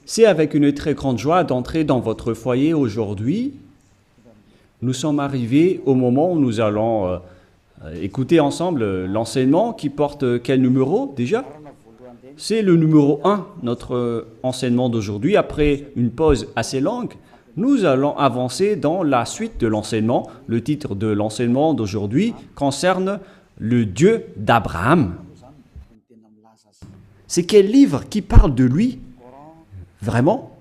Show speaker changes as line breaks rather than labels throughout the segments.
C'est avec une très grande joie d'entrer dans votre foyer aujourd'hui. Nous sommes arrivés au moment où nous allons écouter ensemble l'enseignement qui porte quel numéro déjà? C'est le numéro 1, notre enseignement d'aujourd'hui. Après une pause assez longue, nous allons avancer dans la suite de l'enseignement. Le titre de l'enseignement d'aujourd'hui concerne le Dieu d'Abraham. C'est quel livre qui parle de lui? Vraiment?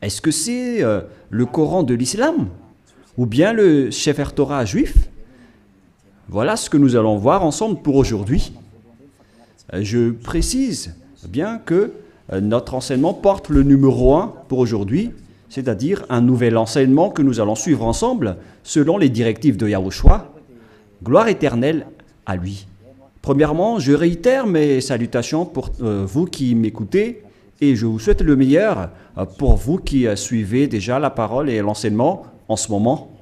Est-ce que c'est le Coran de l'islam? Ou bien le Sefer Torah juif? Voilà ce que nous allons voir ensemble pour aujourd'hui. Je précise bien que notre enseignement porte le numéro 1 pour aujourd'hui, c'est-à-dire un nouvel enseignement que nous allons suivre ensemble selon les directives de Yahushua. Gloire éternelle à lui. Premièrement, je réitère mes salutations pour vous qui m'écoutez et je vous souhaite le meilleur pour vous qui suivez déjà la parole et l'enseignement en ce moment.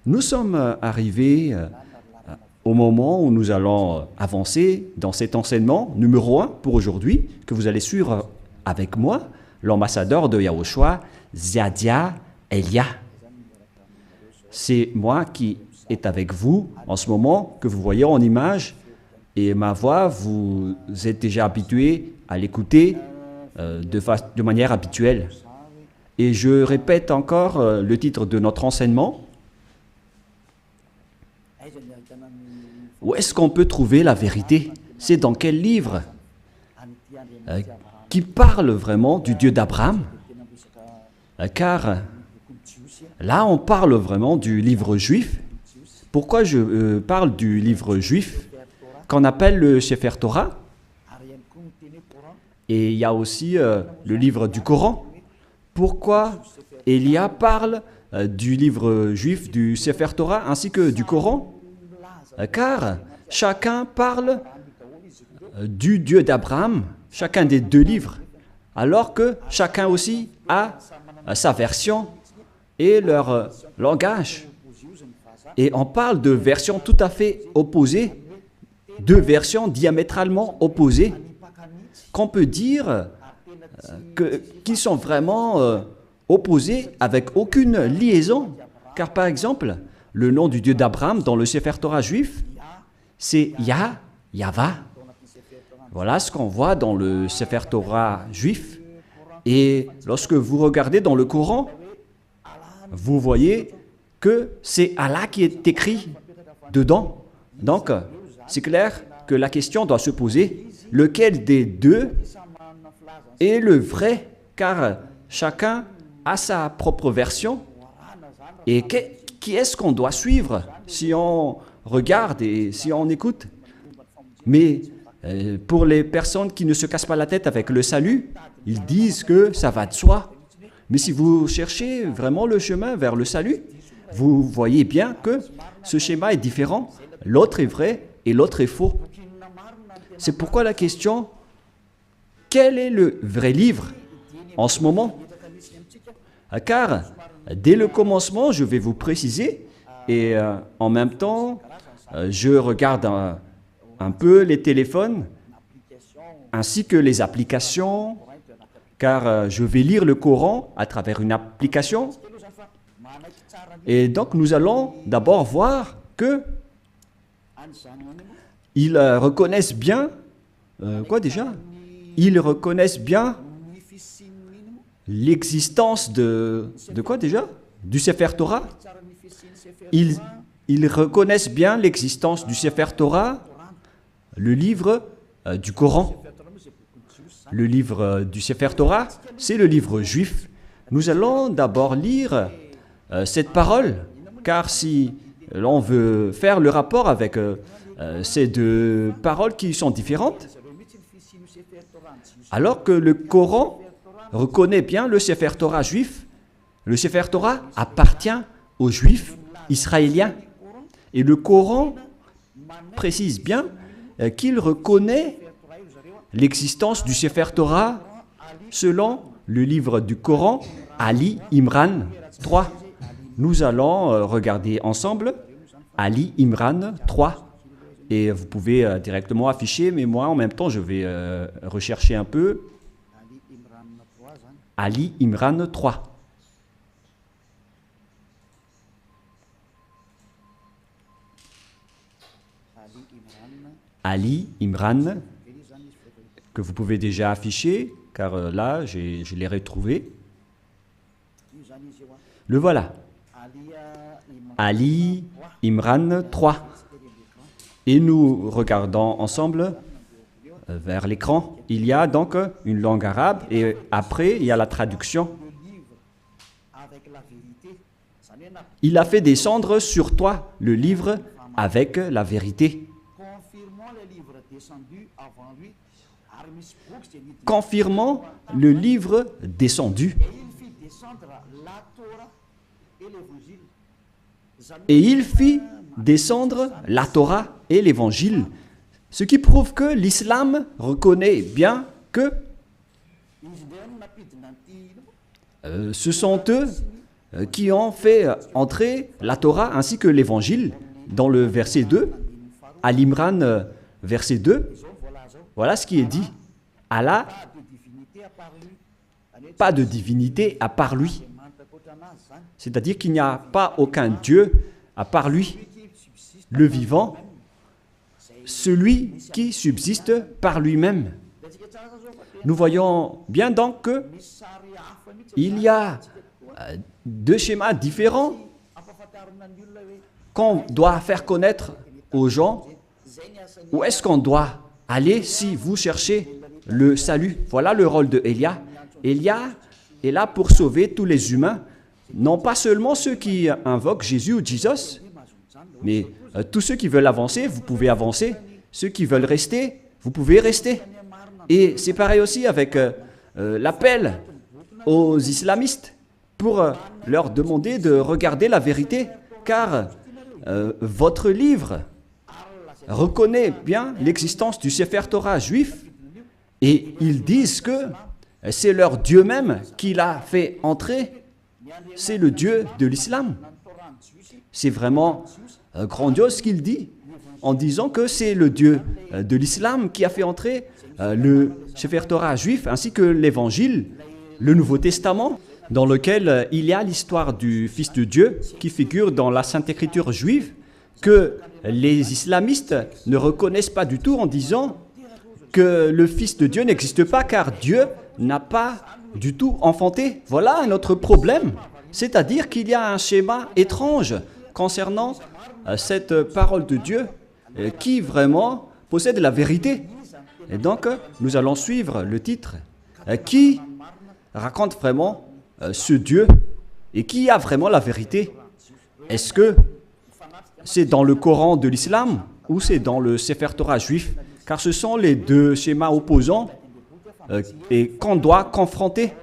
Nous sommes arrivés au moment où nous allons avancer dans cet enseignement numéro 1 pour aujourd'hui, que vous allez suivre avec moi, l'ambassadeur de Yahushua, Ziadia Elia. C'est moi qui est avec vous en ce moment, que vous voyez en image, et ma voix, vous êtes déjà habitué à l'écouter de manière habituelle. Et je répète encore le titre de notre enseignement. Où est-ce qu'on peut trouver la vérité? C'est dans quel livre qui parle vraiment du Dieu d'Abraham? Car là, on parle vraiment du livre juif. Pourquoi je parle du livre juif qu'on appelle le Sefer Torah? Et il y a aussi le livre du Coran. Pourquoi Elia parle du livre juif, du Sefer Torah, ainsi que du Coran? Car chacun parle du Dieu d'Abraham, chacun des deux livres, alors que chacun aussi a sa version et leur langage. Et on parle de versions tout à fait opposées, deux versions diamétralement opposées, qu'on peut dire qui sont vraiment opposées avec aucune liaison. Car par exemple, le nom du Dieu d'Abraham dans le Sefer Torah juif, c'est Yahva. Voilà ce qu'on voit dans le Sefer Torah juif. Et lorsque vous regardez dans le Coran, vous voyez que c'est Allah qui est écrit dedans. Donc, c'est clair que la question doit se poser, lequel des deux est le vrai? Car chacun a sa propre version. Et qui est-ce qu'on doit suivre si on regarde et si on écoute? Mais pour les personnes qui ne se cassent pas la tête avec le salut, ils disent que ça va de soi. Mais si vous cherchez vraiment le chemin vers le salut, vous voyez bien que ce schéma est différent. L'autre est vrai et l'autre est faux. C'est pourquoi la question, quel est le vrai livre en ce moment? Car dès le commencement, je vais vous préciser, et en même temps, je regarde un peu les téléphones, ainsi que les applications, car je vais lire le Coran à travers une application. Et donc, nous allons d'abord voir que ils reconnaissent bien, quoi déjà? Ils reconnaissent bien l'existence de quoi déjà? Du Sefer Torah. Ils reconnaissent bien l'existence du Sefer Torah, le livre du Coran. Le livre du Sefer Torah, c'est le livre juif. Nous allons d'abord lire cette parole, car si l'on veut faire le rapport avec ces deux paroles qui sont différentes, alors que le Coran reconnaît bien le Sefer Torah juif, le Sefer Torah appartient aux Juifs israéliens. Et le Coran précise bien qu'il reconnaît l'existence du Sefer Torah selon le livre du Coran, Ali Imran 3. Nous allons regarder ensemble Ali Imran 3. Et vous pouvez directement afficher, mais moi en même temps je vais rechercher un peu. Ali Imran 3. Ali Imran, que vous pouvez déjà afficher, car là, je l'ai retrouvé. Le voilà. Ali Imran 3. Et nous regardons ensemble vers l'écran. Il y a donc une langue arabe et après, il y a la traduction. Il a fait descendre sur toi le livre avec la vérité. Confirmant le livre descendu. Et il fit descendre la Torah et l'Évangile, ce qui prouve que l'islam reconnaît bien que ce sont eux qui ont fait entrer la Torah ainsi que l'Évangile dans le verset 2, à l'Imran verset 2. Voilà ce qui est dit. Allah, pas de divinité à part lui. C'est-à-dire qu'il n'y a pas aucun Dieu à part lui, le vivant, celui qui subsiste par lui-même. Nous voyons bien donc qu'il y a deux schémas différents qu'on doit faire connaître aux gens. Où est-ce qu'on doit aller si vous cherchez le salut? Voilà le rôle de Élia. Élia est là pour sauver tous les humains, non pas seulement ceux qui invoquent Jésus ou Jesus, mais tous ceux qui veulent avancer, vous pouvez avancer. Ceux qui veulent rester, vous pouvez rester. Et c'est pareil aussi avec l'appel aux islamistes pour leur demander de regarder la vérité, car votre livre reconnaît bien l'existence du Sefer Torah juif et ils disent que c'est leur Dieu même qui l'a fait entrer. C'est le Dieu de l'islam. C'est vraiment grandiose ce qu'il dit en disant que c'est le Dieu de l'islam qui a fait entrer le Sefer Torah juif ainsi que l'Évangile, le Nouveau Testament, dans lequel il y a l'histoire du Fils de Dieu qui figure dans la Sainte Écriture juive, que les islamistes ne reconnaissent pas du tout en disant que le Fils de Dieu n'existe pas car Dieu n'a pas du tout enfanté. Voilà un autre problème, c'est-à-dire qu'il y a un schéma étrange concernant cette parole de Dieu qui vraiment possède la vérité. Et donc, nous allons suivre le titre qui raconte vraiment ce Dieu et qui a vraiment la vérité. Est-ce que c'est dans le Coran de l'islam ou c'est dans le Sefer Torah juif? Car ce sont les deux schémas opposants et qu'on doit confronter.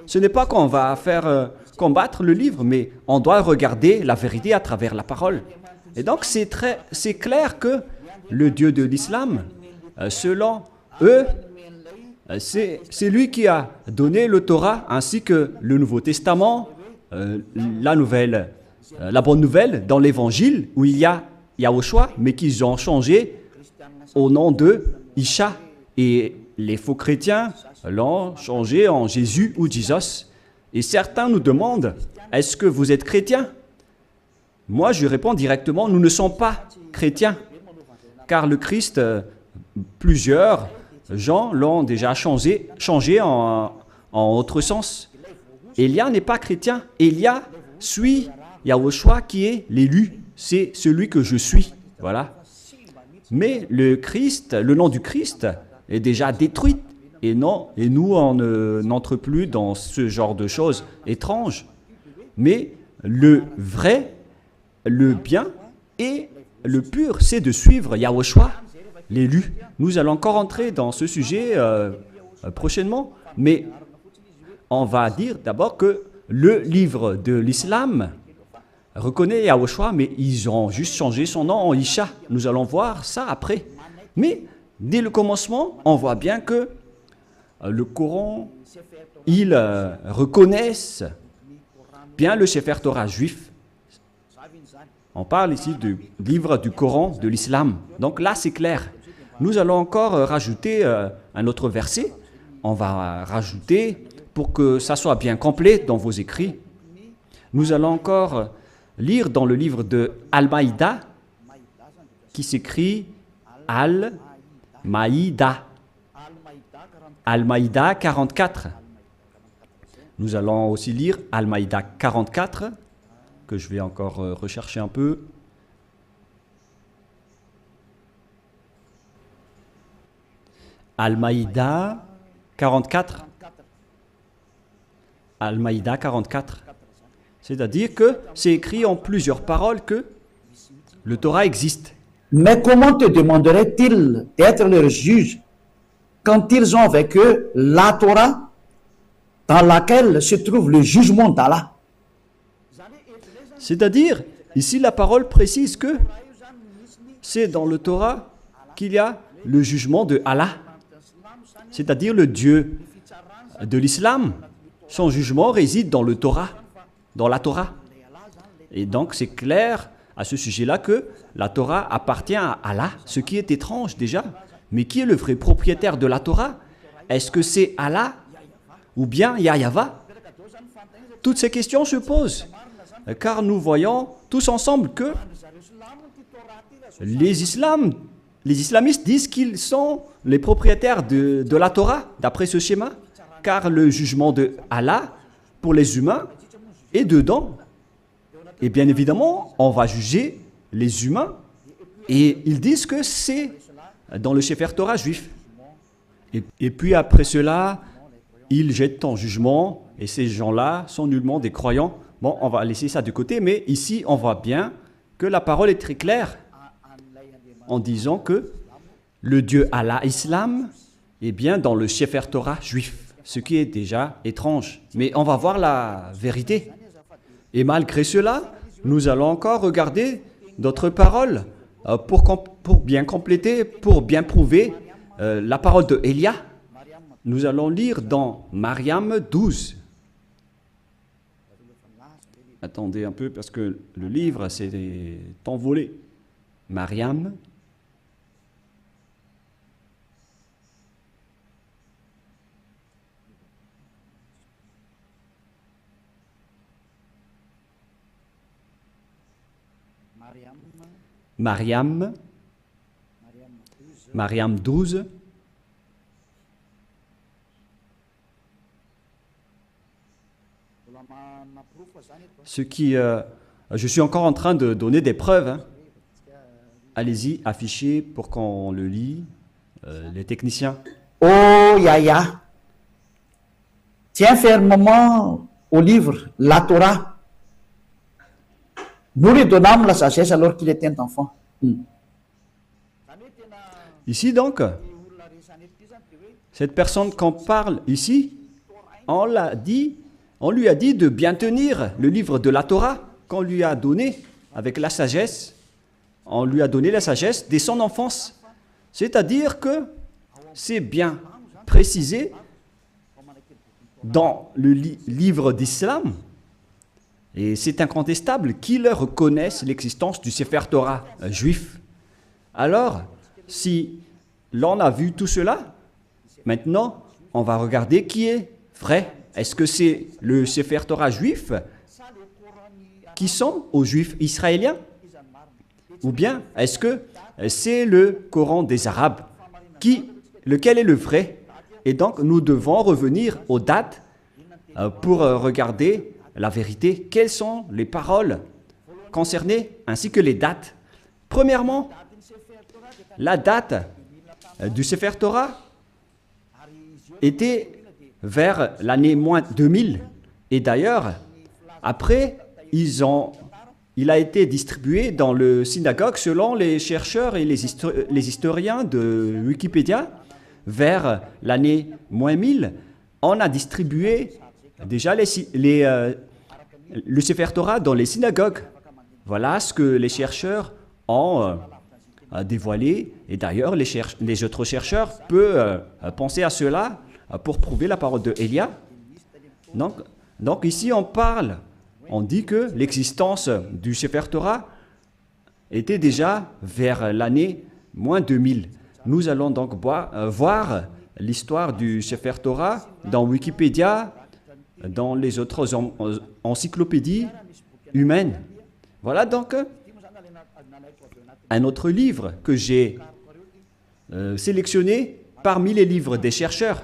Ce n'est pas qu'on va faire combattre le livre, mais on doit regarder la vérité à travers la parole. Et donc c'est clair que le Dieu de l'islam, selon eux, c'est lui qui a donné le Torah ainsi que le Nouveau Testament, la bonne nouvelle dans l'Évangile où il y a Yahushua, mais qu'ils ont changé au nom de Isha. Et les faux chrétiens l'ont changé en Jésus ou Jesus. Et certains nous demandent, est-ce que vous êtes chrétien? Moi, je réponds directement, nous ne sommes pas chrétiens. Car le Christ, plusieurs gens l'ont déjà changé en autre sens. Élia n'est pas chrétien. Élia suit Yahushua qui est l'élu. C'est celui que je suis. Voilà. Mais le Christ, le nom du Christ est déjà détruit. Et nous, on n'entre plus dans ce genre de choses étranges. Mais le vrai, le bien et le pur, c'est de suivre Yahushua, l'élu. Nous allons encore entrer dans ce sujet prochainement, mais on va dire d'abord que le livre de l'islam reconnaît Yahushua, mais ils ont juste changé son nom en Isha. Nous allons voir ça après. Mais dès le commencement, on voit bien que le Coran, ils reconnaissent bien le Sefer Torah juif. On parle ici du livre du Coran de l'islam. Donc là, c'est clair. Nous allons encore rajouter un autre verset. On va rajouter pour que ça soit bien complet dans vos écrits, nous allons encore lire dans le livre de Al-Maïda, qui s'écrit Al-Maïda. Al-Maïda 44. Nous allons aussi lire Al-Maïda 44, que je vais encore rechercher un peu. Al-Maïda 44. Al-Maïda 44. C'est-à-dire que c'est écrit en plusieurs paroles que le Torah existe.
Mais comment te demanderaient-ils d'être leurs juges quand ils ont avec eux la Torah dans laquelle se trouve le jugement d'Allah?
C'est-à-dire, ici la parole précise que c'est dans le Torah qu'il y a le jugement de Allah, c'est-à-dire le Dieu de l'islam. Son jugement réside dans le Torah, dans la Torah. Et donc c'est clair à ce sujet-là que la Torah appartient à Allah, ce qui est étrange déjà. Mais qui est le vrai propriétaire de la Torah? Est-ce que c'est Allah ou bien Yahva? Toutes ces questions se posent, car nous voyons tous ensemble que les islamistes disent qu'ils sont les propriétaires de la Torah, d'après ce schéma, car le jugement de Allah pour les humains est dedans. Et bien évidemment, on va juger les humains, et ils disent que c'est dans le Sefer Torah juif. Et puis après cela, ils jettent en jugement, et ces gens-là sont nullement des croyants. Bon, on va laisser ça de côté, mais ici, on voit bien que la parole est très claire en disant que le Dieu Allah Islam est bien dans le Sefer Torah juif, ce qui est déjà étrange. Mais on va voir la vérité. Et malgré cela, nous allons encore regarder d'autres paroles pour bien compléter, pour bien prouver la parole de Élia. Nous allons lire dans Mariam 12. Attendez un peu parce que le livre s'est envolé. Mariam. Mariam 12. Ce qui, je suis encore en train de donner des preuves. Hein. Allez-y, affichez pour qu'on le lit, les techniciens.
Oh Yahya, tiens fermement au livre, la Torah. Nous lui donnâmes la sagesse alors qu'il était enfant.
Ici donc, cette personne qu'on parle ici, on lui a dit de bien tenir le livre de la Torah qu'on lui a donné avec la sagesse. On lui a donné la sagesse dès son enfance. C'est-à-dire que c'est bien précisé dans le livre d'Islam, et c'est incontestable qu'ils reconnaissent l'existence du Sefer Torah juif. Alors, si l'on a vu tout cela, maintenant, on va regarder qui est vrai. Est-ce que c'est le Sefer Torah juif qui sont aux Juifs israéliens? Ou bien est-ce que c'est le Coran des Arabes? Lequel est le vrai? Et donc, nous devons revenir aux dates pour regarder la vérité. Quelles sont les paroles concernées ainsi que les dates? Premièrement, la date du Sefer Torah était vers l'année moins 2000. Et d'ailleurs, après, il a été distribué dans le synagogue selon les chercheurs et les historiens de Wikipédia. Vers l'année moins 1000, on a distribué déjà le Sefer Torah dans les synagogues. Voilà ce que les chercheurs ont dévoilé. Et d'ailleurs, les autres chercheurs peuvent penser à cela pour prouver la parole de Élia. Donc ici, on dit que l'existence du Sefer Torah était déjà vers l'année moins 2000. Nous allons donc voir l'histoire du Sefer Torah dans Wikipédia dans les autres encyclopédies humaines. Voilà donc un autre livre que j'ai sélectionné parmi les livres des chercheurs.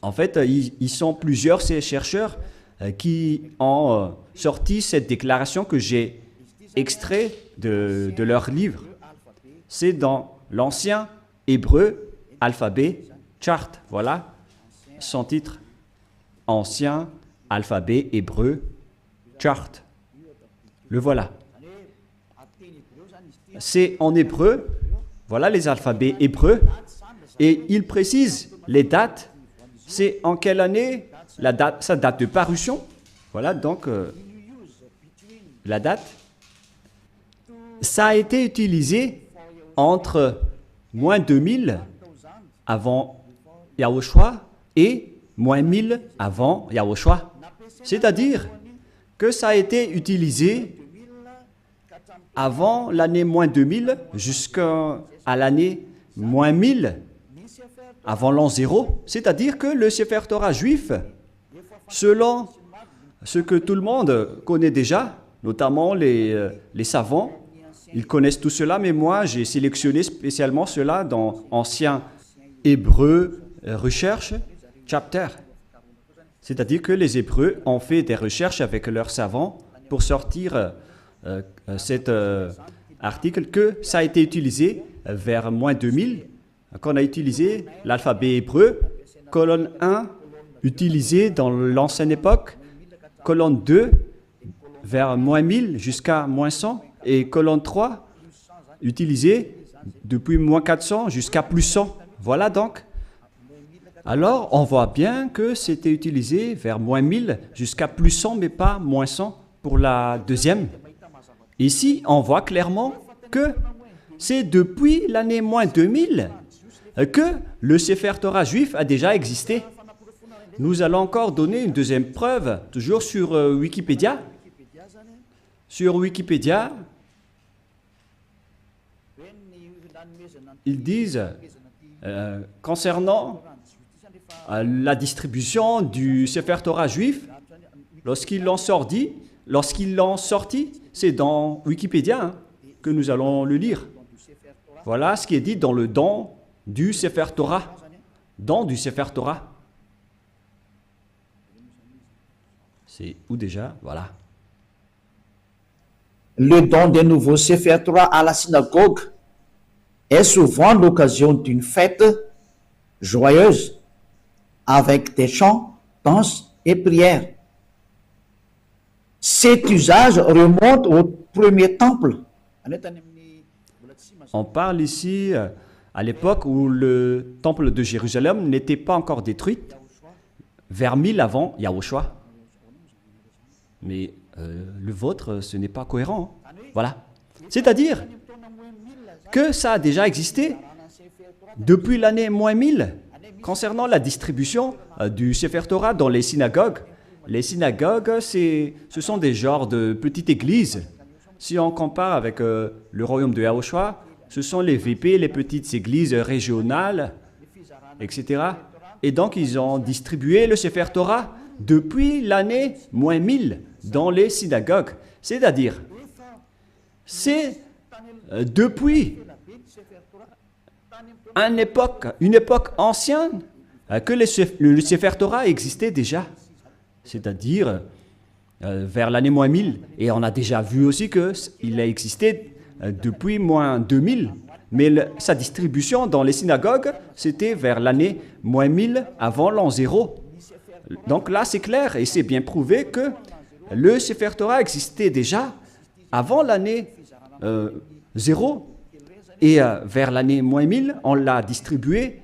En fait, ils sont plusieurs, ces chercheurs, qui ont sorti cette déclaration que j'ai extrait de leur livre. C'est dans l'ancien hébreu alphabet chart. Voilà son titre. Ancien alphabet hébreu chart. Le voilà. C'est en hébreu. Voilà les alphabets hébreux. Et il précise les dates. C'est en quelle année la date, sa date de parution. Voilà donc la date. Ça a été utilisé entre moins 2000 avant Yahushua et moins 1000 avant Yahushua. C'est-à-dire que ça a été utilisé avant l'année moins 2000 jusqu'à l'année moins 1000 avant l'an 0. C'est-à-dire que le Sefer Torah juif, selon ce que tout le monde connaît déjà, notamment les savants, ils connaissent tout cela, mais moi j'ai sélectionné spécialement cela dans Ancien Hébreu Recherche Chapter. C'est-à-dire que les Hébreux ont fait des recherches avec leurs savants pour sortir cet article, que ça a été utilisé vers moins 2000, qu'on a utilisé l'alphabet hébreu, colonne 1, utilisé dans l'ancienne époque, colonne 2, vers moins 1000 jusqu'à moins 100, et colonne 3, utilisée depuis moins 400 jusqu'à plus 100. Voilà donc. Alors, on voit bien que c'était utilisé vers moins 1000 jusqu'à plus 100, mais pas moins 100 pour la deuxième. Ici, on voit clairement que c'est depuis l'année moins 2000 que le Sefer Torah juif a déjà existé. Nous allons encore donner une deuxième preuve, toujours sur Wikipédia. Sur Wikipédia, ils disent, concernant la distribution du Sefer Torah juif, lorsqu'ils l'ont sorti, c'est dans Wikipédia que nous allons le lire. Voilà ce qui est dit dans le don du Sefer Torah. Don du Sefer Torah. C'est où déjà? Voilà.
Le don des nouveaux Sefer Torah à la synagogue est souvent l'occasion d'une fête joyeuse avec des chants, danses et prières. Cet usage remonte au premier temple.
On parle ici à l'époque où le temple de Jérusalem n'était pas encore détruit, vers 1000 avant Yahushua. Mais le vôtre, ce n'est pas cohérent. Hein. Voilà. C'est-à-dire que ça a déjà existé depuis l'année moins 1000 concernant la distribution du Sefer Torah dans les synagogues. Les synagogues, ce sont des genres de petites églises. Si on compare avec le royaume de Yahushua, ce sont les VP, les petites églises régionales, etc. Et donc, ils ont distribué le Sefer Torah depuis l'année moins 1000 dans les synagogues. C'est-à-dire, c'est depuis une époque ancienne que le Sefer Torah existait déjà. C'est-à-dire vers l'année moins 1000. Et on a déjà vu aussi qu'il a existé depuis moins 2000. Mais sa distribution dans les synagogues, c'était vers l'année moins 1000 avant l'an 0. Donc là, c'est clair et c'est bien prouvé que le Sefer Torah existait déjà avant l'année 0. Et vers l'année moins 1000, on l'a distribué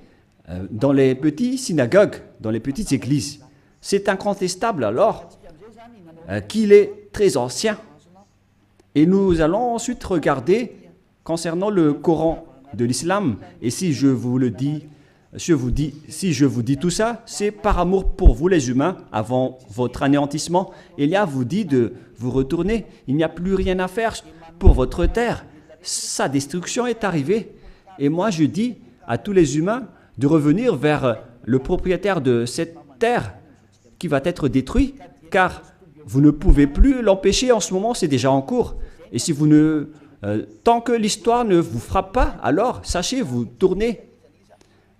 dans les petites synagogues, dans les petites églises. C'est incontestable alors qu'il est très ancien. Et nous allons ensuite regarder concernant le Coran de l'islam. Et si je vous dis tout ça, c'est par amour pour vous les humains, avant votre anéantissement. Élia vous dit de vous retourner. Il n'y a plus rien à faire pour votre terre. Sa destruction est arrivée. Et moi je dis à tous les humains de revenir vers le propriétaire de cette terre qui va être détruit, car vous ne pouvez plus l'empêcher en ce moment, c'est déjà en cours. Et si vous ne... tant que l'histoire ne vous frappe pas, alors sachez, vous tournez.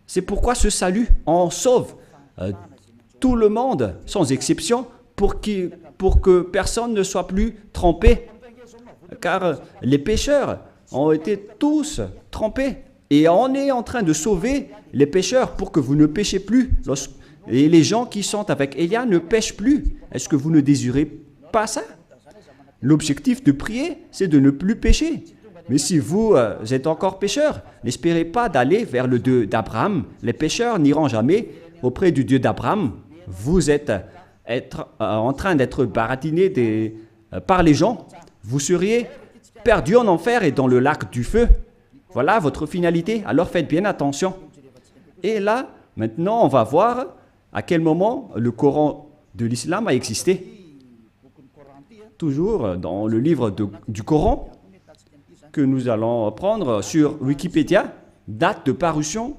C'est pourquoi ce salut en sauve tout le monde, sans exception, pour que personne ne soit plus trempé. Car les pécheurs ont été tous trempés. Et on est en train de sauver les pécheurs pour que vous ne péchez plus. Et les gens qui sont avec Élia ne pêchent plus. Est-ce que vous ne désirez pas ça? L'objectif de prier, c'est de ne plus pécher. Mais si vous êtes encore pécheur, n'espérez pas d'aller vers le Dieu d'Abraham. Les pécheurs n'iront jamais auprès du Dieu d'Abraham. Vous êtes en train d'être baratiné par les gens. Vous seriez perdu en enfer et dans le lac du feu. Voilà votre finalité. Alors faites bien attention. Et là, maintenant, on va voir à quel moment le Coran de l'islam a existé. Toujours dans le livre du Coran que nous allons prendre sur Wikipédia, date de parution.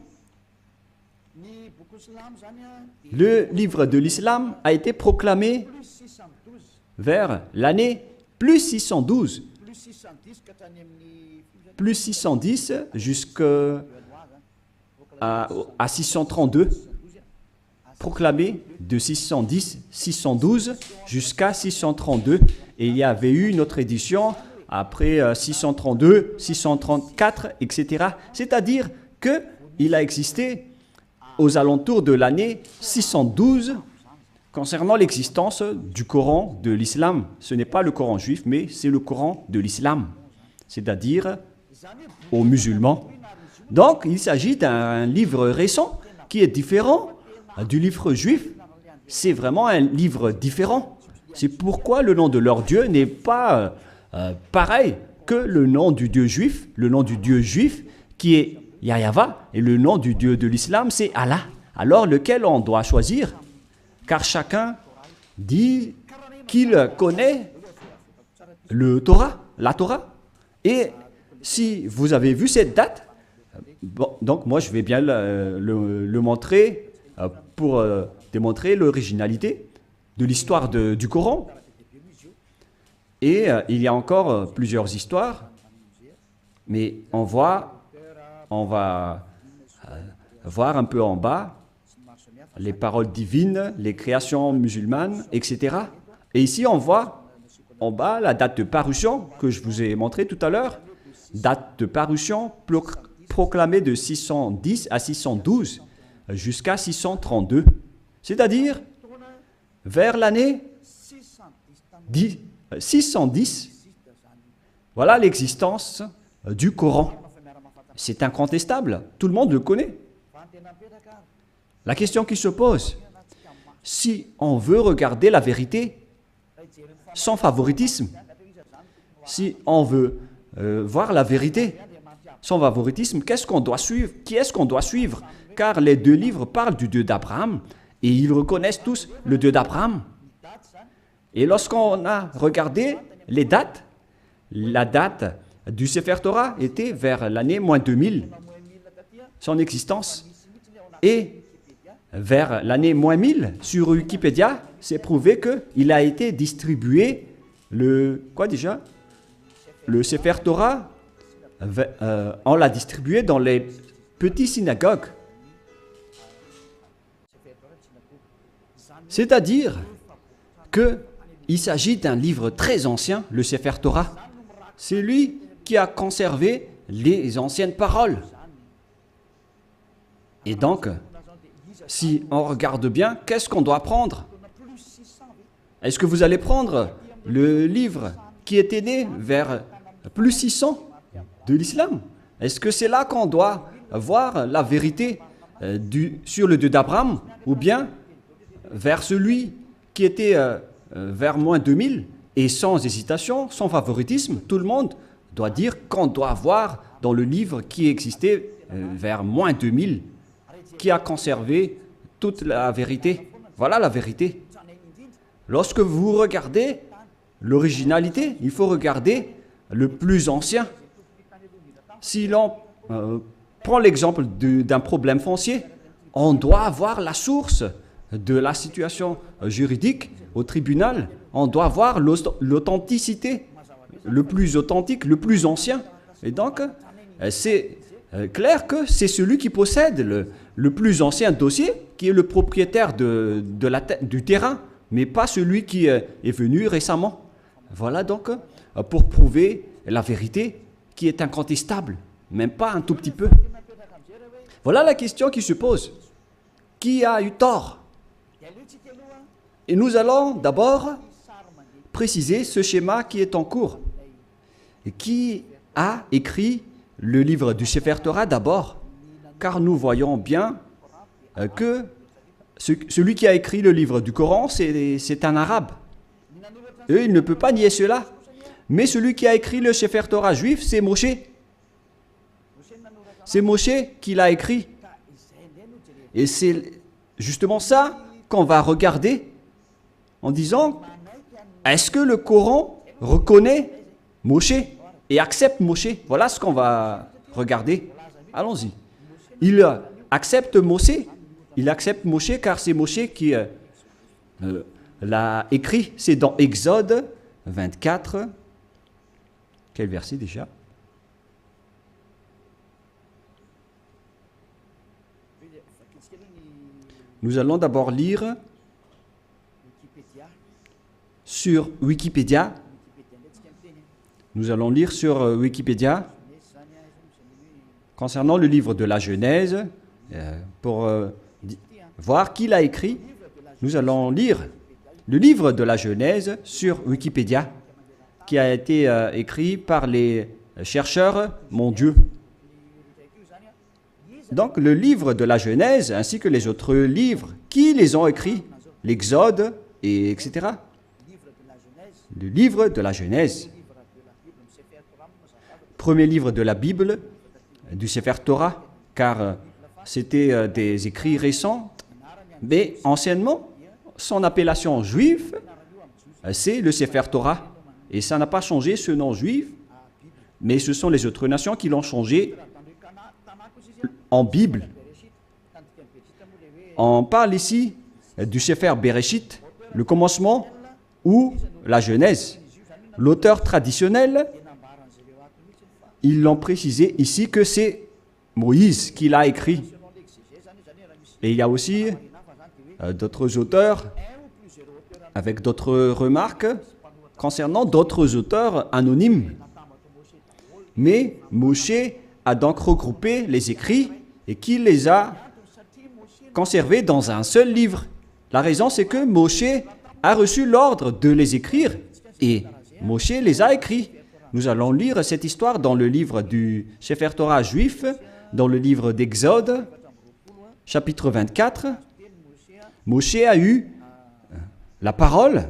Le livre de l'islam a été proclamé vers l'année plus 612. Plus 610 jusqu'à 632. Proclamé de 612 jusqu'à 632. Et il y avait eu une autre édition après 632, 634, etc. C'est-à-dire qu'il a existé aux alentours de l'année 612 concernant l'existence du Coran de l'islam. Ce n'est pas le Coran juif, mais c'est le Coran de l'islam, c'est-à-dire aux musulmans. Donc, il s'agit d'un livre récent qui est différent du livre juif. C'est vraiment un livre différent. C'est pourquoi le nom de leur Dieu n'est pas pareil que le nom du Dieu juif. Le nom du Dieu juif qui est Yahva et le nom du Dieu de l'islam c'est Allah. Alors lequel on doit choisir? Car chacun dit qu'il connaît la Torah. Et si vous avez vu cette date, bon, donc moi je vais bien le montrer pour démontrer l'originalité de l'histoire du Coran. Et il y a encore plusieurs histoires, mais on va voir un peu en bas les paroles divines, les créations musulmanes, etc. Et ici on voit en bas la date de parution que je vous ai montré tout à l'heure, date de parution proclamée de 610 à 612 jusqu'à 632, c'est-à-dire vers l'année 610, voilà l'existence du Coran. C'est incontestable, tout le monde le connaît. La question qui se pose, si on veut regarder la vérité sans favoritisme, si on veut voir la vérité sans favoritisme, qu'est-ce qu'on doit suivre? Qui est-ce qu'on doit suivre? Car les deux livres parlent du Dieu d'Abraham et ils reconnaissent tous le Dieu d'Abraham. Et lorsqu'on a regardé les dates, la date du Sefer Torah était vers l'année moins 2000, son existence. Et vers l'année moins 1000, sur Wikipédia, c'est prouvé qu'il a été distribué le Sefer Torah, on l'a distribué dans les petites synagogues. C'est-à-dire qu'il s'agit d'un livre très ancien, le Sefer Torah. C'est lui qui a conservé les anciennes paroles. Et donc, si on regarde bien, qu'est-ce qu'on doit prendre? Est-ce que vous allez prendre le livre qui était né vers plus 600 de l'islam? Est-ce que c'est là qu'on doit voir la vérité sur le Dieu d'Abraham, ou bien vers celui qui était vers moins 2000, et sans hésitation, sans favoritisme, tout le monde doit dire qu'on doit voir dans le livre qui existait vers moins 2000, qui a conservé toute la vérité. Voilà la vérité. Lorsque vous regardez l'originalité, il faut regarder le plus ancien. Si l'on prend l'exemple d'un problème foncier, on doit avoir la source de la situation juridique au tribunal, on doit voir l'authenticité, le plus authentique, le plus ancien. Et donc, c'est clair que c'est celui qui possède le plus ancien dossier qui est le propriétaire du terrain, mais pas celui qui est venu récemment. Voilà donc pour prouver la vérité qui est incontestable, même pas un tout petit peu. Voilà la question qui se pose. Qui a eu tort? Et nous allons d'abord préciser ce schéma qui est en cours. Et qui a écrit le livre du Sefer Torah d'abord? Car nous voyons bien que celui qui a écrit le livre du Coran, c'est un arabe. Et il ne peut pas nier cela. Mais celui qui a écrit le Sefer Torah juif, c'est Moshe. C'est Moshe qui l'a écrit. Et c'est justement ça qu'on va regarder en disant, est-ce que le Coran reconnaît Moshe et accepte Moshe? Voilà ce qu'on va regarder. Allons-y. Il accepte Moshe. Il accepte Moshe car c'est Moshe qui l'a écrit. C'est dans Exode 24. Quel verset déjà? Nous allons d'abord lire sur Wikipédia. Nous allons lire sur Wikipédia concernant le livre de la Genèse pour voir qui l'a écrit. Nous allons lire le livre de la Genèse sur Wikipédia qui a été écrit par les chercheurs mondiaux. Donc le livre de la Genèse ainsi que les autres livres, qui les ont écrits? L'Exode, et etc. Le livre de la Genèse. Premier livre de la Bible, du Sefer Torah, car c'était des écrits récents, mais anciennement, son appellation juive, c'est le Sefer Torah. Et ça n'a pas changé ce nom juif, mais ce sont les autres nations qui l'ont changé en Bible. On parle ici du Sefer Bereshit, le commencement ou la Genèse. L'auteur traditionnel, ils l'ont précisé ici que c'est Moïse qui l'a écrit. Et il y a aussi d'autres auteurs avec d'autres remarques concernant d'autres auteurs anonymes. Mais Moshe a donc regroupé les écrits et qui les a conservés dans un seul livre. La raison, c'est que Moshe a reçu l'ordre de les écrire et Moshe les a écrits. Nous allons lire cette histoire dans le livre du Sefer Torah juif, dans le livre d'Exode, chapitre 24. Moshe a eu la parole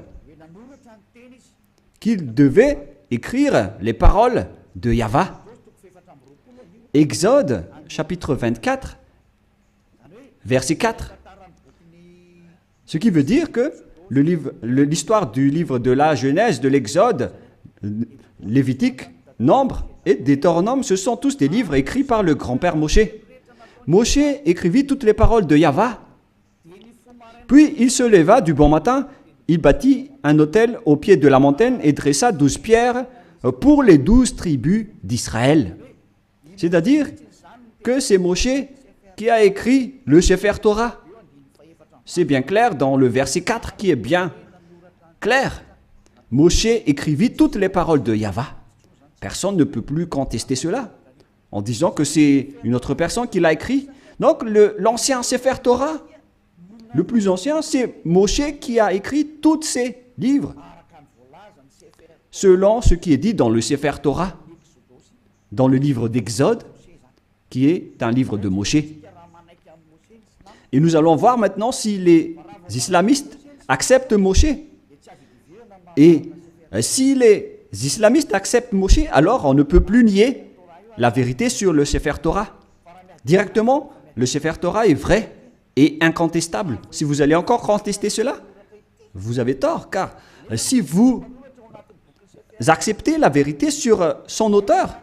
qu'il devait écrire les paroles de Yahvé. Exode, chapitre 24, verset 4. Ce qui veut dire que l'histoire du livre de la Genèse, de l'Exode, Lévitique, Nombre et Deutéronome, ce sont tous des livres écrits par le grand-père Moshe. Moshe écrivit toutes les paroles de Yahvé. Puis il se leva du bon matin, il bâtit un autel au pied de la montagne et dressa 12 pierres pour les 12 tribus d'Israël. C'est-à-dire que c'est Moshe qui a écrit le Sefer Torah. C'est bien clair dans le verset 4 qui est bien clair. Moshe écrivit toutes les paroles de Yahvé. Personne ne peut plus contester cela en disant que c'est une autre personne qui l'a écrit. Donc l'ancien Sefer Torah, le plus ancien, c'est Moshe qui a écrit tous ces livres selon ce qui est dit dans le Sefer Torah, dans le livre d'Exode, qui est un livre de Moshe. Et nous allons voir maintenant si les islamistes acceptent Moshe. Et si les islamistes acceptent Moshe, alors on ne peut plus nier la vérité sur le Sefer Torah. Directement, le Sefer Torah est vrai et incontestable. Si vous allez encore contester cela, vous avez tort, car si vous acceptez la vérité sur son auteur,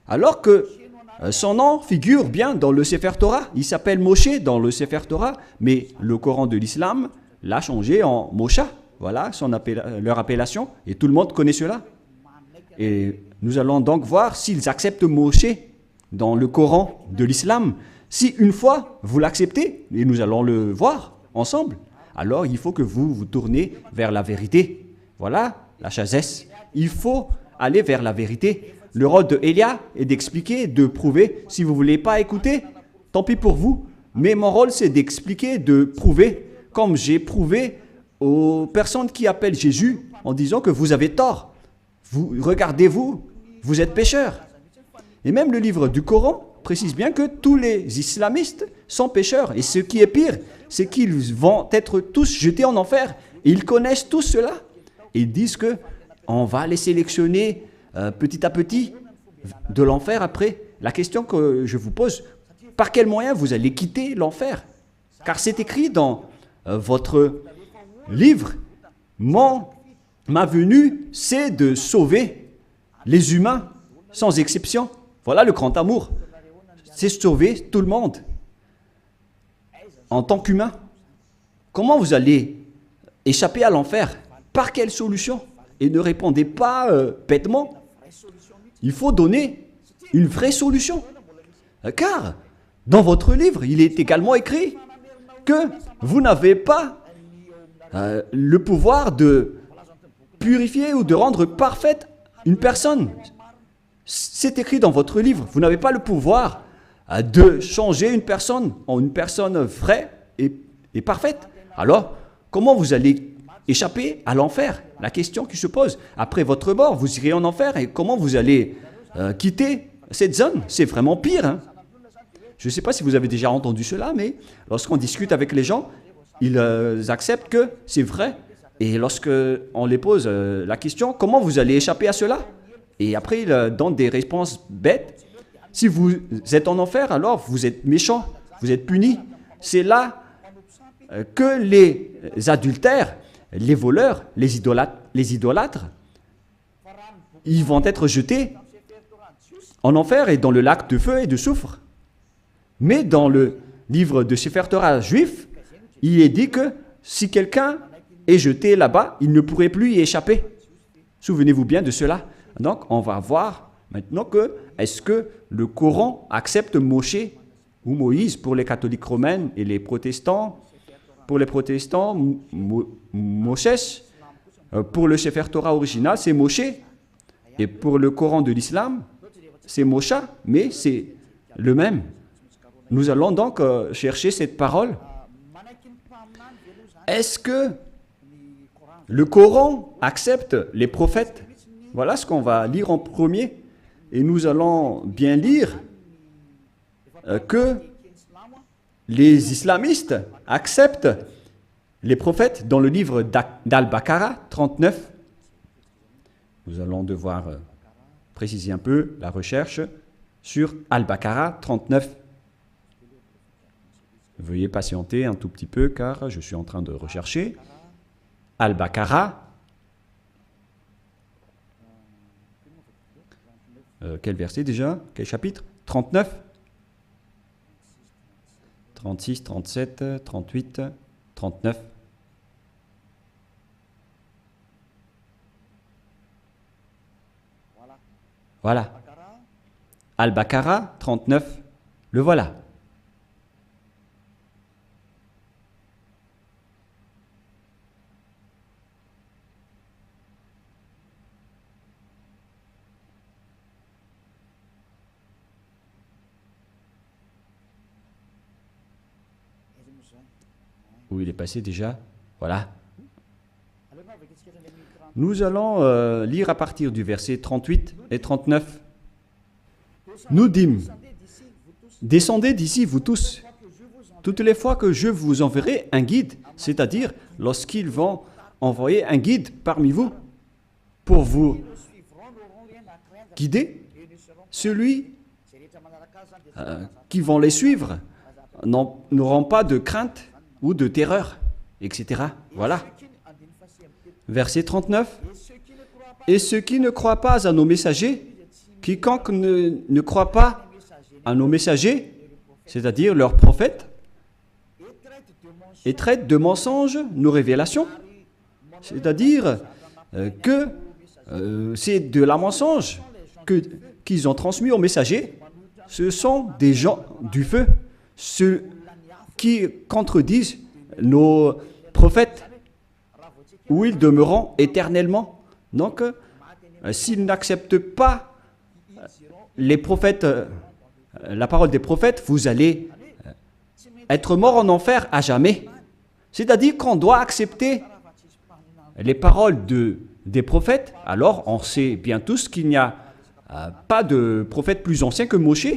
alors que Son nom figure bien dans le Sefer Torah. Il s'appelle Moshe dans le Sefer Torah, mais le Coran de l'islam l'a changé en Mosha. Voilà leur appellation, et tout le monde connaît cela. Et nous allons donc voir s'ils acceptent Moshe dans le Coran de l'islam. Si une fois vous l'acceptez, et nous allons le voir ensemble, alors il faut que vous vous tournez vers la vérité. Voilà la sagesse. Il faut aller vers la vérité. Le rôle de Elia est d'expliquer, de prouver. Si vous ne voulez pas écouter, tant pis pour vous. Mais mon rôle, c'est d'expliquer, de prouver, comme j'ai prouvé aux personnes qui appellent Jésus en disant que vous avez tort. Regardez-vous, vous êtes pécheurs. Et même le livre du Coran précise bien que tous les islamistes sont pécheurs. Et ce qui est pire, c'est qu'ils vont être tous jetés en enfer. Et ils connaissent tous cela. Et ils disent que on va les sélectionner petit à petit de l'enfer après. La question que je vous pose, par quel moyen vous allez quitter l'enfer? Car c'est écrit dans votre livre, ma venue, c'est de sauver les humains sans exception. Voilà le grand amour. C'est sauver tout le monde en tant qu'humain. Comment vous allez échapper à l'enfer? Par quelle solution? Et ne répondez pas bêtement. Il faut donner une vraie solution. Car dans votre livre, il est également écrit que vous n'avez pas le pouvoir de purifier ou de rendre parfaite une personne. C'est écrit dans votre livre. Vous n'avez pas le pouvoir de changer une personne en une personne vraie et parfaite. Alors, comment vous allez échapper à l'enfer? La question qui se pose. Après votre mort, vous irez en enfer et comment vous allez quitter cette zone? C'est vraiment pire. Hein? Je ne sais pas si vous avez déjà entendu cela, mais lorsqu'on discute avec les gens, ils acceptent que c'est vrai. Et lorsqu'on les pose la question, comment vous allez échapper à cela? Et après, ils donnent des réponses bêtes. Si vous êtes en enfer, alors vous êtes méchant, vous êtes puni. C'est là que les adultères, les voleurs, les idolâtres, ils vont être jetés en enfer et dans le lac de feu et de soufre. Mais dans le livre de Sefer Torah juif, il est dit que si quelqu'un est jeté là-bas, il ne pourrait plus y échapper. Souvenez-vous bien de cela. Donc, on va voir maintenant que est-ce que le Coran accepte Moshe ou Moïse pour les catholiques romains et les protestants. Pour les protestants, Moshe. Pour le Sefer Torah original, c'est Moshe. Et pour le Coran de l'islam, c'est Mosha, mais c'est le même. Nous allons donc chercher cette parole. Est-ce que le Coran accepte les prophètes? Voilà ce qu'on va lire en premier. Et nous allons bien lire que les islamistes acceptent les prophètes dans le livre d'Al-Baqarah 39. Nous allons devoir préciser un peu la recherche sur Al-Baqarah 39. Veuillez patienter un tout petit peu car je suis en train de rechercher. Al-Baqarah. Quel verset déjà? Quel chapitre? 39, 36, 37, 38, 39. Voilà. Al-Baqarah 39, le voilà. Où il est passé déjà? Voilà. Nous allons lire à partir du verset 38 et 39. Nous dîmes, descendez d'ici, vous tous, toutes les fois que je vous enverrai un guide, c'est-à-dire lorsqu'ils vont envoyer un guide parmi vous pour vous guider, celui qui vont les suivre n'auront pas de crainte ou de terreur, etc. Voilà. Verset 39. Et ceux qui ne croient pas à nos messagers, quiconque ne croit pas à nos messagers, c'est-à-dire leurs prophètes, et traitent de mensonges nos révélations. C'est-à-dire que c'est de la mensonge qu'ils ont transmis aux messagers. Ce sont des gens du feu, ceux qui contredisent nos prophètes, où ils demeureront éternellement. Donc, s'ils n'acceptent pas les prophètes, la parole des prophètes, vous allez être mort en enfer à jamais. C'est-à-dire qu'on doit accepter les paroles des prophètes. Alors, on sait bien tous qu'il n'y a pas de prophète plus ancien que Moshe,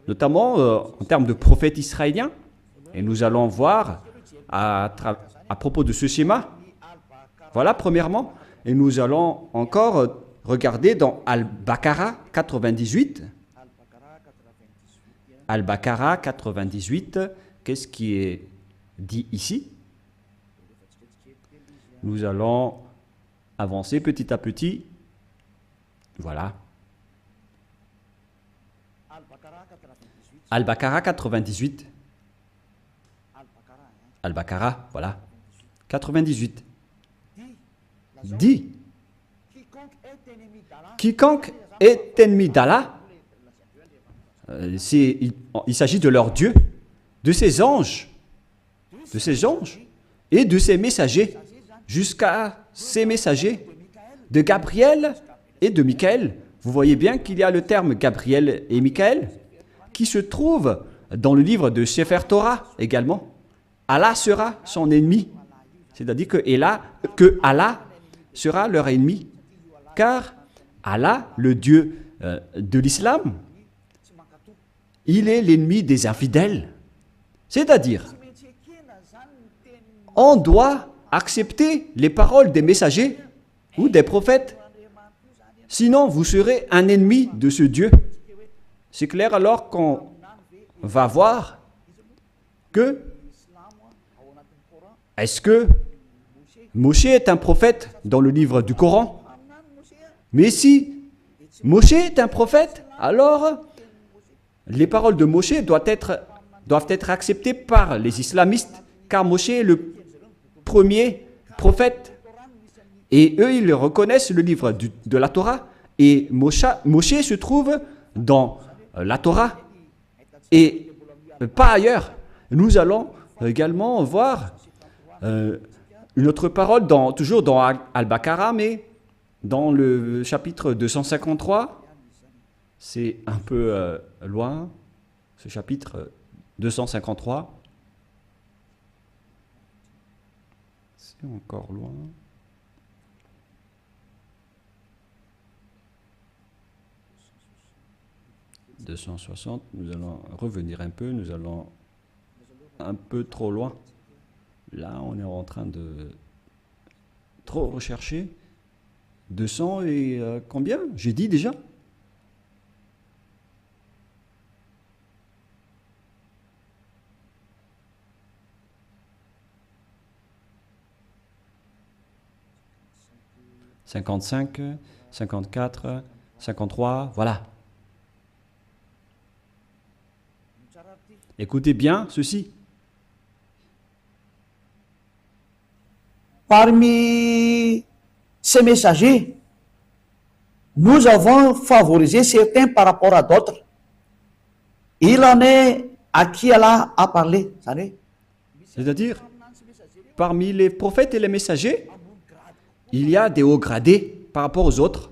notamment en termes de prophète israélien. Et nous allons voir à propos de ce schéma. Voilà, premièrement. Et nous allons encore regarder dans Al-Baqarah 98. Al-Baqarah 98, qu'est-ce qui est dit ici? Nous allons avancer petit à petit. Voilà. Al-Baqarah 98. Al-Baqarah, voilà. 98. Dit, quiconque est ennemi d'Allah, il s'agit de leur Dieu, de ses anges et de ses messagers, jusqu'à ses messagers, de Gabriel et de Michaël. Vous voyez bien qu'il y a le terme Gabriel et Michaël qui se trouve dans le livre de Sefer Torah également. Allah sera son ennemi, c'est-à-dire que Allah sera leur ennemi, car Allah, le Dieu de l'islam, il est l'ennemi des infidèles. C'est-à-dire, on doit accepter les paroles des messagers ou des prophètes, sinon vous serez un ennemi de ce Dieu. C'est clair alors qu'on va voir que est-ce que Moshe est un prophète dans le livre du Coran? Mais si Moshe est un prophète, alors les paroles de Moshe doivent être acceptées par les islamistes, car Moshe est le premier prophète. Et eux, ils reconnaissent le livre de la Torah. Et Moshe se trouve dans la Torah et pas ailleurs. Nous allons également voir une autre parole, toujours dans Al-Baqarah, mais dans le chapitre 253. C'est un peu loin, ce chapitre 253. C'est encore loin. « 260, nous allons revenir un peu, nous allons un peu trop loin. Là, on est en train de trop rechercher. 200 et combien? J'ai dit déjà? « 55, 54, 53, voilà. Écoutez bien ceci.
Parmi ces messagers, nous avons favorisé certains par rapport à d'autres. Il en est à qui Allah a parlé.
C'est-à-dire, parmi les prophètes et les messagers, il y a des hauts gradés par rapport aux autres.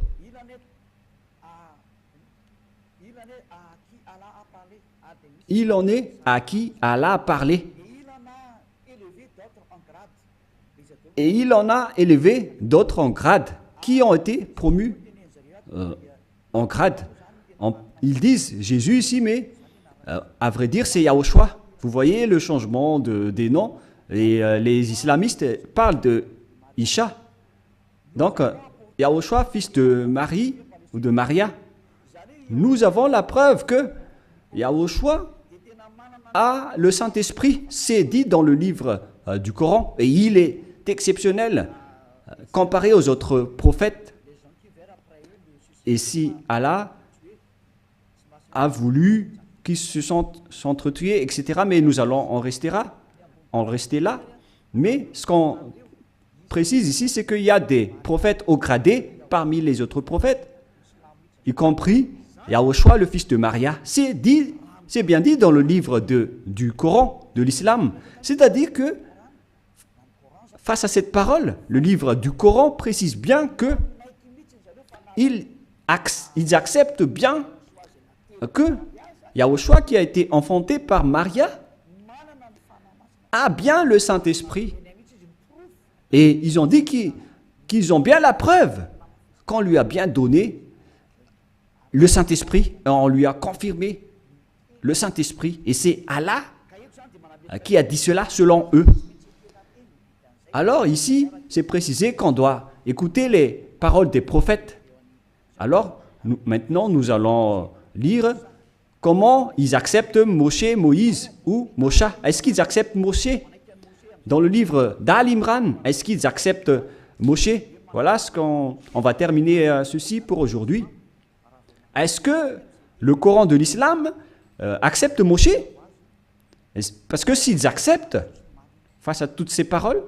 Il en est à qui Allah a parlé. Et il en a élevé d'autres en grade, qui ont été promus en grade. Ils disent Jésus ici, mais à vrai dire, c'est Yahushua. Vous voyez le changement des noms. Et les islamistes parlent de Isha. Donc, Yahushua, fils de Marie ou de Maria. Nous avons la preuve que Yahushua a le Saint-Esprit. C'est dit dans le livre du Coran. Et il est exceptionnel comparé aux autres prophètes. Et si Allah a voulu qui se sont s'entretués, etc. Mais nous allons en rester là. Mais ce qu'on précise ici, c'est qu'il y a des prophètes haut gradés parmi les autres prophètes, y compris Yahushua, le fils de Maria. C'est bien dit dans le livre du Coran, de l'islam. C'est-à-dire que, face à cette parole, le livre du Coran précise bien que ils acceptent bien que Yahushua, qui a été enfanté par Maria, a bien le Saint-Esprit. Et ils ont dit qu'ils ont bien la preuve qu'on lui a bien donné le Saint-Esprit. On lui a confirmé le Saint-Esprit. Et c'est Allah qui a dit cela selon eux. Alors ici, c'est précisé qu'on doit écouter les paroles des prophètes. Alors, maintenant, nous allons lire comment ils acceptent Moshe, Moïse ou Mosha. Est-ce qu'ils acceptent Moshe? Dans le livre d'Al-Imran, est-ce qu'ils acceptent Moshe? Voilà ce qu'on va terminer ceci pour aujourd'hui. Est-ce que le Coran de l'islam accepte Moshe? Parce que s'ils acceptent, face à toutes ces paroles,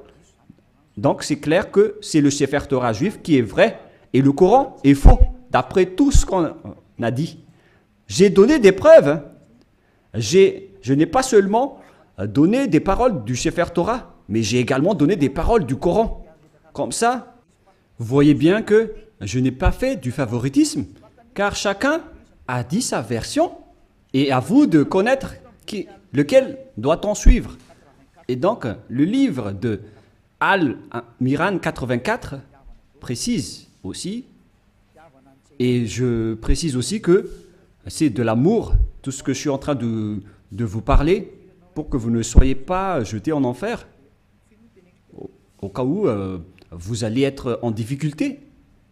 donc c'est clair que c'est le Sefer Torah juif qui est vrai et le Coran est faux, d'après tout ce qu'on a dit. J'ai donné des preuves. Je n'ai pas seulement donné des paroles du Sefer Torah, mais j'ai également donné des paroles du Coran. Comme ça, vous voyez bien que je n'ai pas fait du favoritisme, car chacun a dit sa version, et à vous de connaître lequel doit-on suivre. Et donc, le livre de Al-Miran 84 précise aussi, et je précise aussi que c'est de l'amour, tout ce que je suis en train de vous parler, pour que vous ne soyez pas jetés en enfer, au cas où vous allez être en difficulté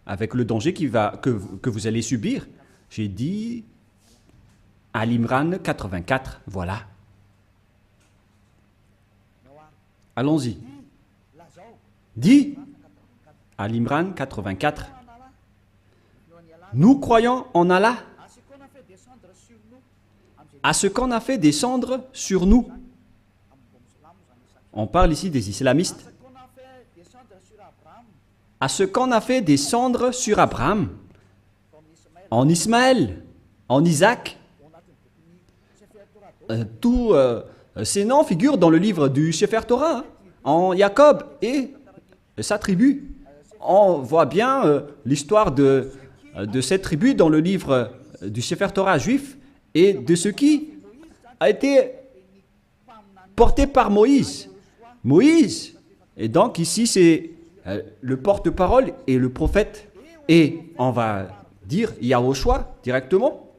avec le danger que vous allez subir. J'ai dit Al-Imran 84, voilà. Allons-y. Dit Al-Imran 84. Nous croyons en Allah, à ce qu'on a fait descendre sur nous. On parle ici des islamistes. À ce qu'on a fait descendre sur Abraham, en Ismaël, en Isaac. Tous ces noms figurent dans le livre du Sefer Torah, hein, en Jacob et sa tribu. On voit bien l'histoire de cette tribu dans le livre du Sefer Torah juif et de ce qui a été porté par Moïse. Moïse, et donc ici c'est le porte-parole et le prophète, et on va dire Yahushua directement.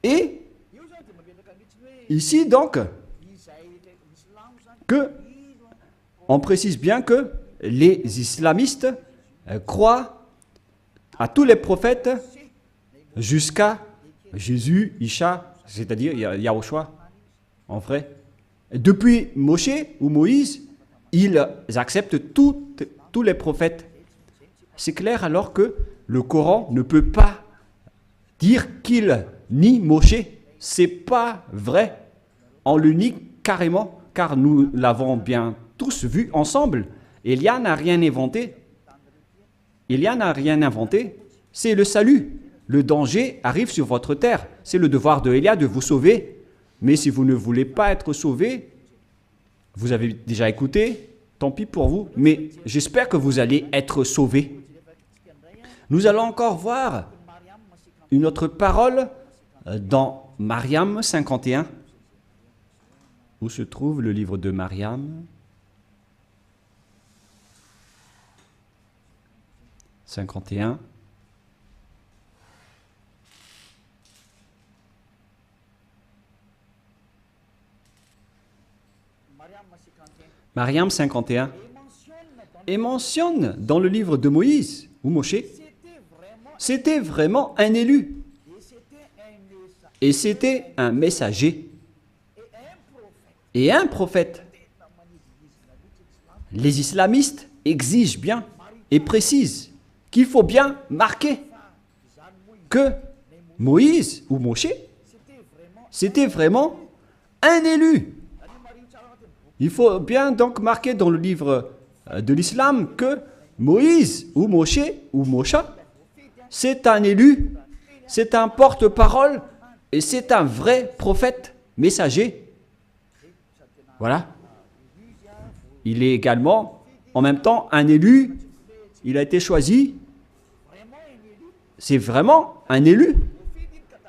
Et ici donc, on précise bien que les islamistes croient à tous les prophètes jusqu'à Jésus, Isha, c'est-à-dire Yahushua, en vrai. Depuis Moshe ou Moïse, ils acceptent tous les prophètes. C'est clair alors que le Coran ne peut pas dire qu'il nie Moshe. C'est pas vrai. On le nie carrément, car nous l'avons bien tous vu ensemble. Élia n'a rien inventé. Élia n'a rien inventé. C'est le salut. Le danger arrive sur votre terre. C'est le devoir de Élia de vous sauver. Mais si vous ne voulez pas être sauvé, vous avez déjà écouté, tant pis pour vous. Mais j'espère que vous allez être sauvés. Nous allons encore voir une autre parole dans Mariam 51. Où se trouve le livre de Mariam 51. Mariam 51. Et mentionne dans le livre de Moïse ou Moshe, c'était vraiment un élu. Et c'était un messager. Et un prophète. Les islamistes exigent bien et précisent qu'il faut bien marquer que Moïse ou Moshe c'était vraiment un élu. Il faut bien donc marquer dans le livre de l'islam que Moïse ou Moshe ou Mosha, c'est un élu, c'est un porte-parole et c'est un vrai prophète, messager. Voilà. Il est également en même temps un élu, il a été choisi. C'est vraiment un élu.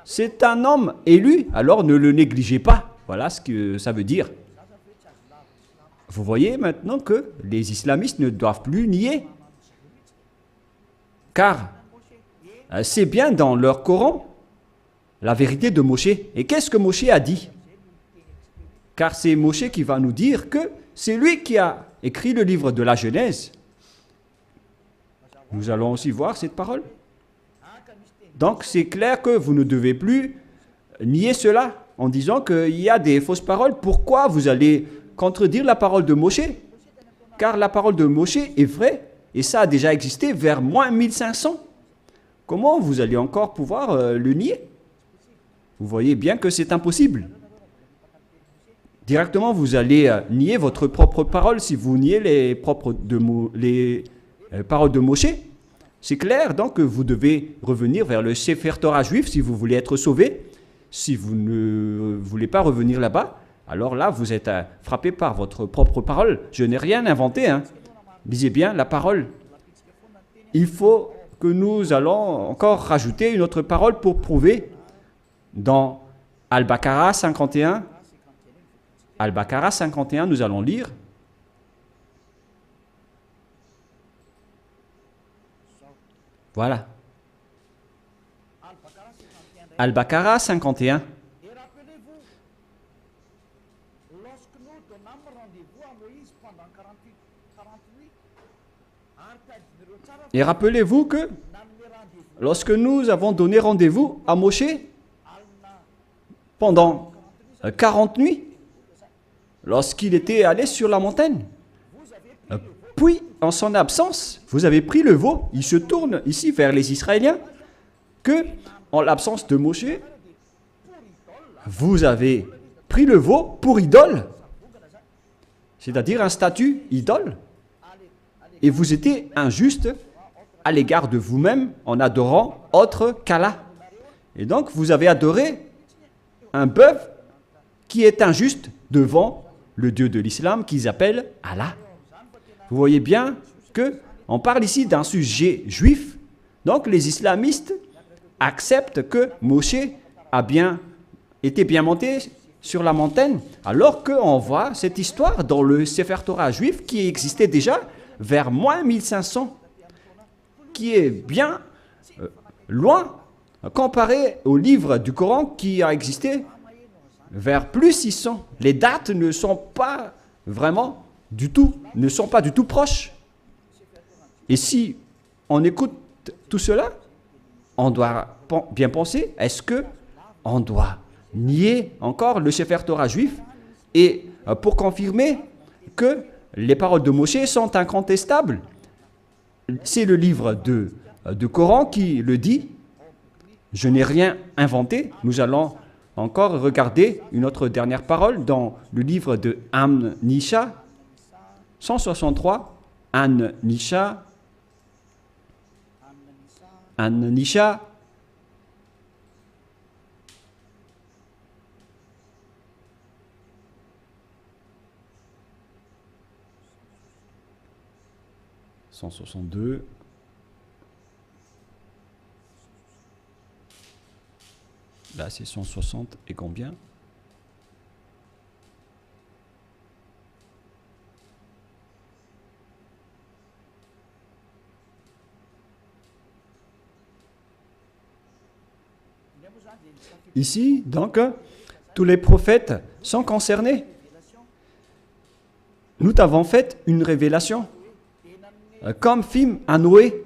C'est un homme élu, alors ne le négligez pas. Voilà ce que ça veut dire. Vous voyez maintenant que les islamistes ne doivent plus nier. Car c'est bien dans leur Coran la vérité de Moshe. Et qu'est-ce que Moshe a dit? Car c'est Moshe qui va nous dire que c'est lui qui a écrit le livre de la Genèse. Nous allons aussi voir cette parole. Donc c'est clair que vous ne devez plus nier cela en disant qu'il y a des fausses paroles. Pourquoi vous allez contredire la parole de Moshe? Car la parole de Moshe est vraie et ça a déjà existé vers moins 1500. Comment vous allez encore pouvoir le nier? Vous voyez bien que c'est impossible. Directement, vous allez nier votre propre parole si vous niez les paroles de Moshe. C'est clair, donc, que vous devez revenir vers le Sefer Torah juif si vous voulez être sauvé. Si vous ne voulez pas revenir là-bas, alors là, vous êtes frappé par votre propre parole. Je n'ai rien inventé. Lisez bien la parole. Il faut que nous allons encore rajouter une autre parole pour prouver dans Al-Baqarah 51. Al-Baqarah 51, nous allons lire. Voilà. Al-Baqarah 51.
Et rappelez-vous, lorsque nous donnâmes rendez-vous à Moïse pendant 48
Et rappelez-vous que lorsque nous avons donné rendez-vous à Moshe pendant 40 nuits, lorsqu'il était allé sur la montagne, puis en son absence, vous avez pris le veau. Il se tourne ici vers les Israéliens que, en l'absence de Moshe, vous avez pris le veau pour idole, c'est-à-dire un statut idole, et vous étiez injuste à l'égard de vous-même en adorant autre qu'Allah. Et donc, vous avez adoré un bœuf qui est injuste devant le Dieu de l'islam qu'ils appellent Allah. Vous voyez bien qu'on parle ici d'un sujet juif. Donc, les islamistes acceptent que Moshe a été bien monté sur la montagne, alors qu'on voit cette histoire dans le Sefer Torah juif qui existait déjà vers moins 1500, qui est bien loin comparé au livre du Coran qui a existé vers plus 600. Les dates ne sont pas vraiment du tout, ne sont pas du tout proches. Et si on écoute tout cela, on doit bien penser, est-ce que on doit nier encore le Sefer Torah juif et pour confirmer que les paroles de Moshe sont incontestables? C'est le livre de Coran qui le dit. Je n'ai rien inventé. Nous allons encore regarder une autre dernière parole dans le livre de An-Nisha 163. An-Nisha 162. Là, c'est 160 et combien? Ici, donc, tous les prophètes sont concernés. Nous t'avons fait une révélation. Comme film à Noé,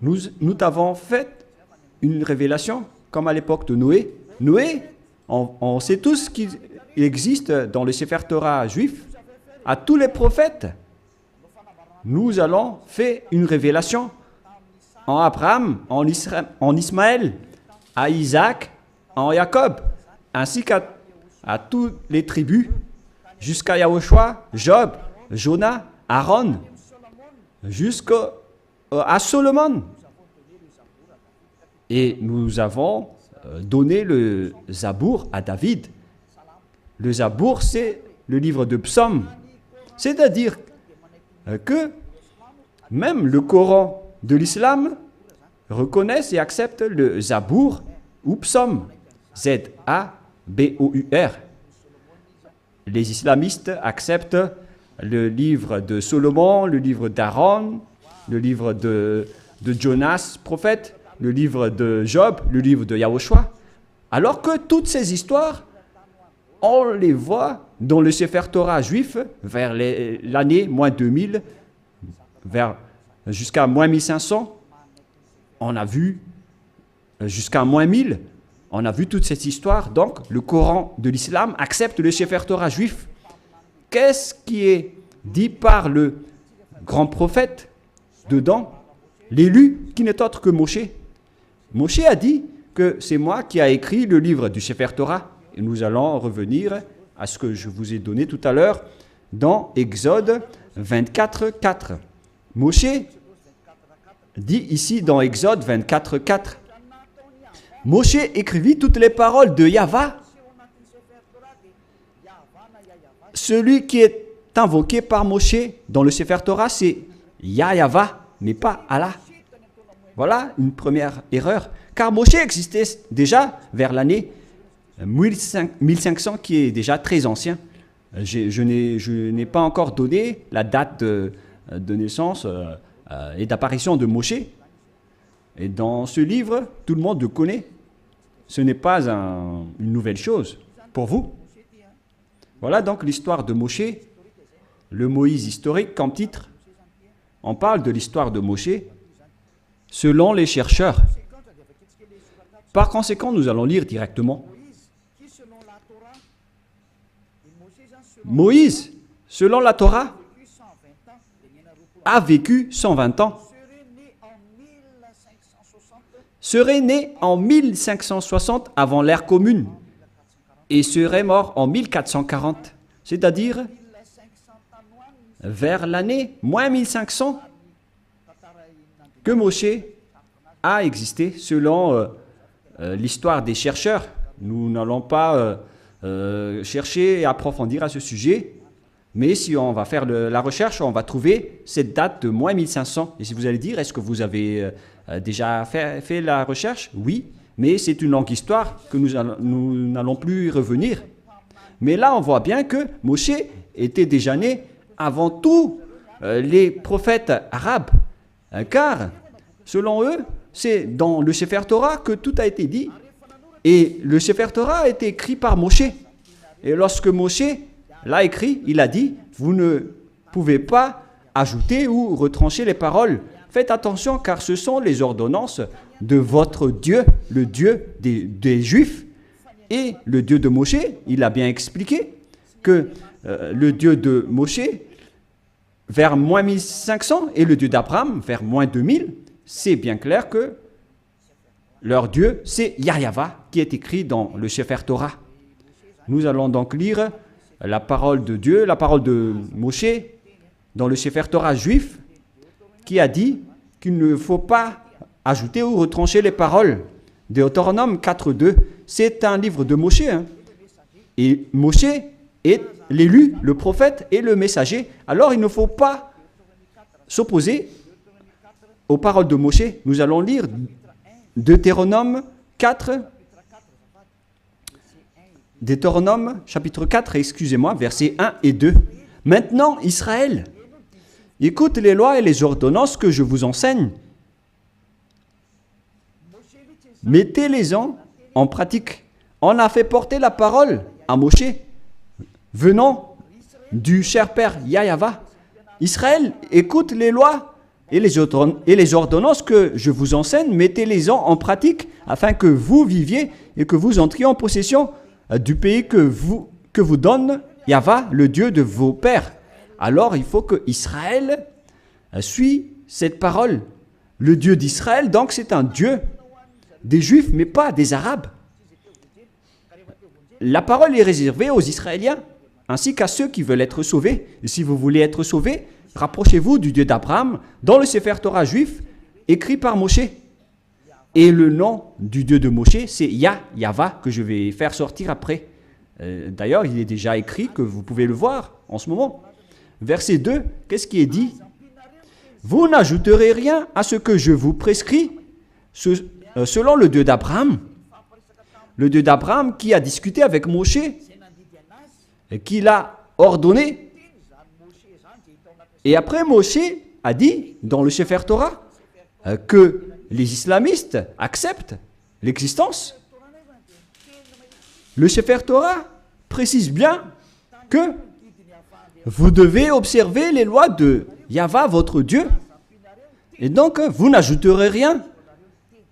nous t'avons fait une révélation, comme à l'époque de Noé. Noé, on sait tous qu'il existe dans le Sefer Torah juif, à tous les prophètes. Nous allons faire une révélation en Abraham, en Ismaël, à Isaac, en Jacob, ainsi à toutes les tribus, jusqu'à Yahushua, Job, Jonah, Aaron, jusqu'à Solomon. Et nous avons donné le Zabour à David. Le Zabour, c'est le livre de psaumes. C'est-à-dire que même le Coran de l'islam reconnaît et accepte le Zabour ou psaume. Z-A-B-O-U-R. Les islamistes acceptent le livre de Solomon, le livre d'Aaron, le livre de Jonas, prophète, le livre de Job, le livre de Yahushua. Alors que toutes ces histoires, on les voit dans le Sefer Torah juif vers l'année moins 2000, jusqu'à moins 1500. On a vu jusqu'à moins 1000. On a vu toute cette histoire. Donc, le Coran de l'islam accepte le Sefer Torah juif. Qu'est-ce qui est dit par le grand prophète dedans? L'élu qui n'est autre que Moshe. Moshe a dit que c'est moi qui ai écrit le livre du Sefer Torah. Et nous allons revenir à ce que je vous ai donné tout à l'heure dans Exode 24, 4. Moshe dit ici dans Exode 24, 4. Moshe écrivit toutes les paroles de Yahva. Celui qui est invoqué par Moshe dans le Sefer Torah, c'est Yahva, mais pas Allah. Voilà une première erreur. Car Moshe existait déjà vers l'année 1500, qui est déjà très ancien. Je n'ai pas encore donné la date de naissance et d'apparition de Moshe. Et dans ce livre, tout le monde le connaît. Ce n'est pas une nouvelle chose pour vous. Voilà donc l'histoire de Moshe, le Moïse historique comme titre. On parle de l'histoire de Moshe selon les chercheurs. Par conséquent, nous allons lire directement. Moïse, selon la Torah, a vécu 120 ans. Serait né en 1560 avant l'ère commune et serait mort en 1440, c'est-à-dire vers l'année moins 1500 que Moshe a existé selon l'histoire des chercheurs. Nous n'allons pas chercher et approfondir à ce sujet, mais si on va faire la recherche, on va trouver cette date de moins 1500. Et si vous allez dire, est-ce que vous avez déjà fait la recherche? Oui, mais c'est une longue histoire que nous n'allons plus y revenir. Mais là, on voit bien que Moshe était déjà né avant tous les prophètes arabes, car selon eux, c'est dans le Sefer Torah que tout a été dit. Et le Sefer Torah a été écrit par Moshe. Et lorsque Moshe l'a écrit, il a dit, vous ne pouvez pas ajouter ou retrancher les paroles. Faites attention car ce sont les ordonnances de votre Dieu, le Dieu des Juifs. Et le Dieu de Moshe, il a bien expliqué que le Dieu de Moshe, vers moins 1500, et le Dieu d'Abraham, vers moins 2000, c'est bien clair que leur Dieu, c'est Yahva, qui est écrit dans le Sefer Torah. Nous allons donc lire la parole de Dieu, la parole de Moshe, dans le Sefer Torah juif, qui a dit qu'il ne faut pas ajouter ou retrancher les paroles. Deutéronome 4.2, c'est un livre de Moshe. Et Moshe est l'élu, le prophète et le messager. Alors il ne faut pas s'opposer aux paroles de Moshe. Nous allons lire Deutéronome 4, Deutéronome chapitre 4, excusez-moi, versets 1 et 2. Maintenant, Israël, écoute les lois et les ordonnances que je vous enseigne. Mettez-les-en en pratique. On a fait porter la parole à Moshe, venant du cher père Yahva. Israël, écoute les lois et les ordonnances que je vous enseigne, mettez-les-en en pratique afin que vous viviez et que vous entriez en possession du pays que vous donne Yahva, le Dieu de vos pères. Alors il faut que Israël suit cette parole. Le Dieu d'Israël, donc, c'est un Dieu des Juifs, mais pas des Arabes. la parole est réservée aux Israéliens, ainsi qu'à ceux qui veulent être sauvés. Et si vous voulez être sauvés, rapprochez-vous du Dieu d'Abraham dans le Sefer Torah juif, écrit par Moshe. Et le nom du Dieu de Moshe, c'est Yahva, que je vais faire sortir après. D'ailleurs, il est déjà écrit, que vous pouvez le voir en ce moment. Verset 2, qu'est-ce qui est dit? Vous n'ajouterez rien à ce que je vous prescris, selon le Dieu d'Abraham. Le Dieu d'Abraham qui a discuté avec Moshe, et qui l'a ordonné. Et après, Moshe a dit, dans le Sefer Torah, que les islamistes acceptent l'existence. Le Sefer Torah précise bien que vous devez observer les lois de Yahva, votre Dieu. Et donc, vous n'ajouterez rien.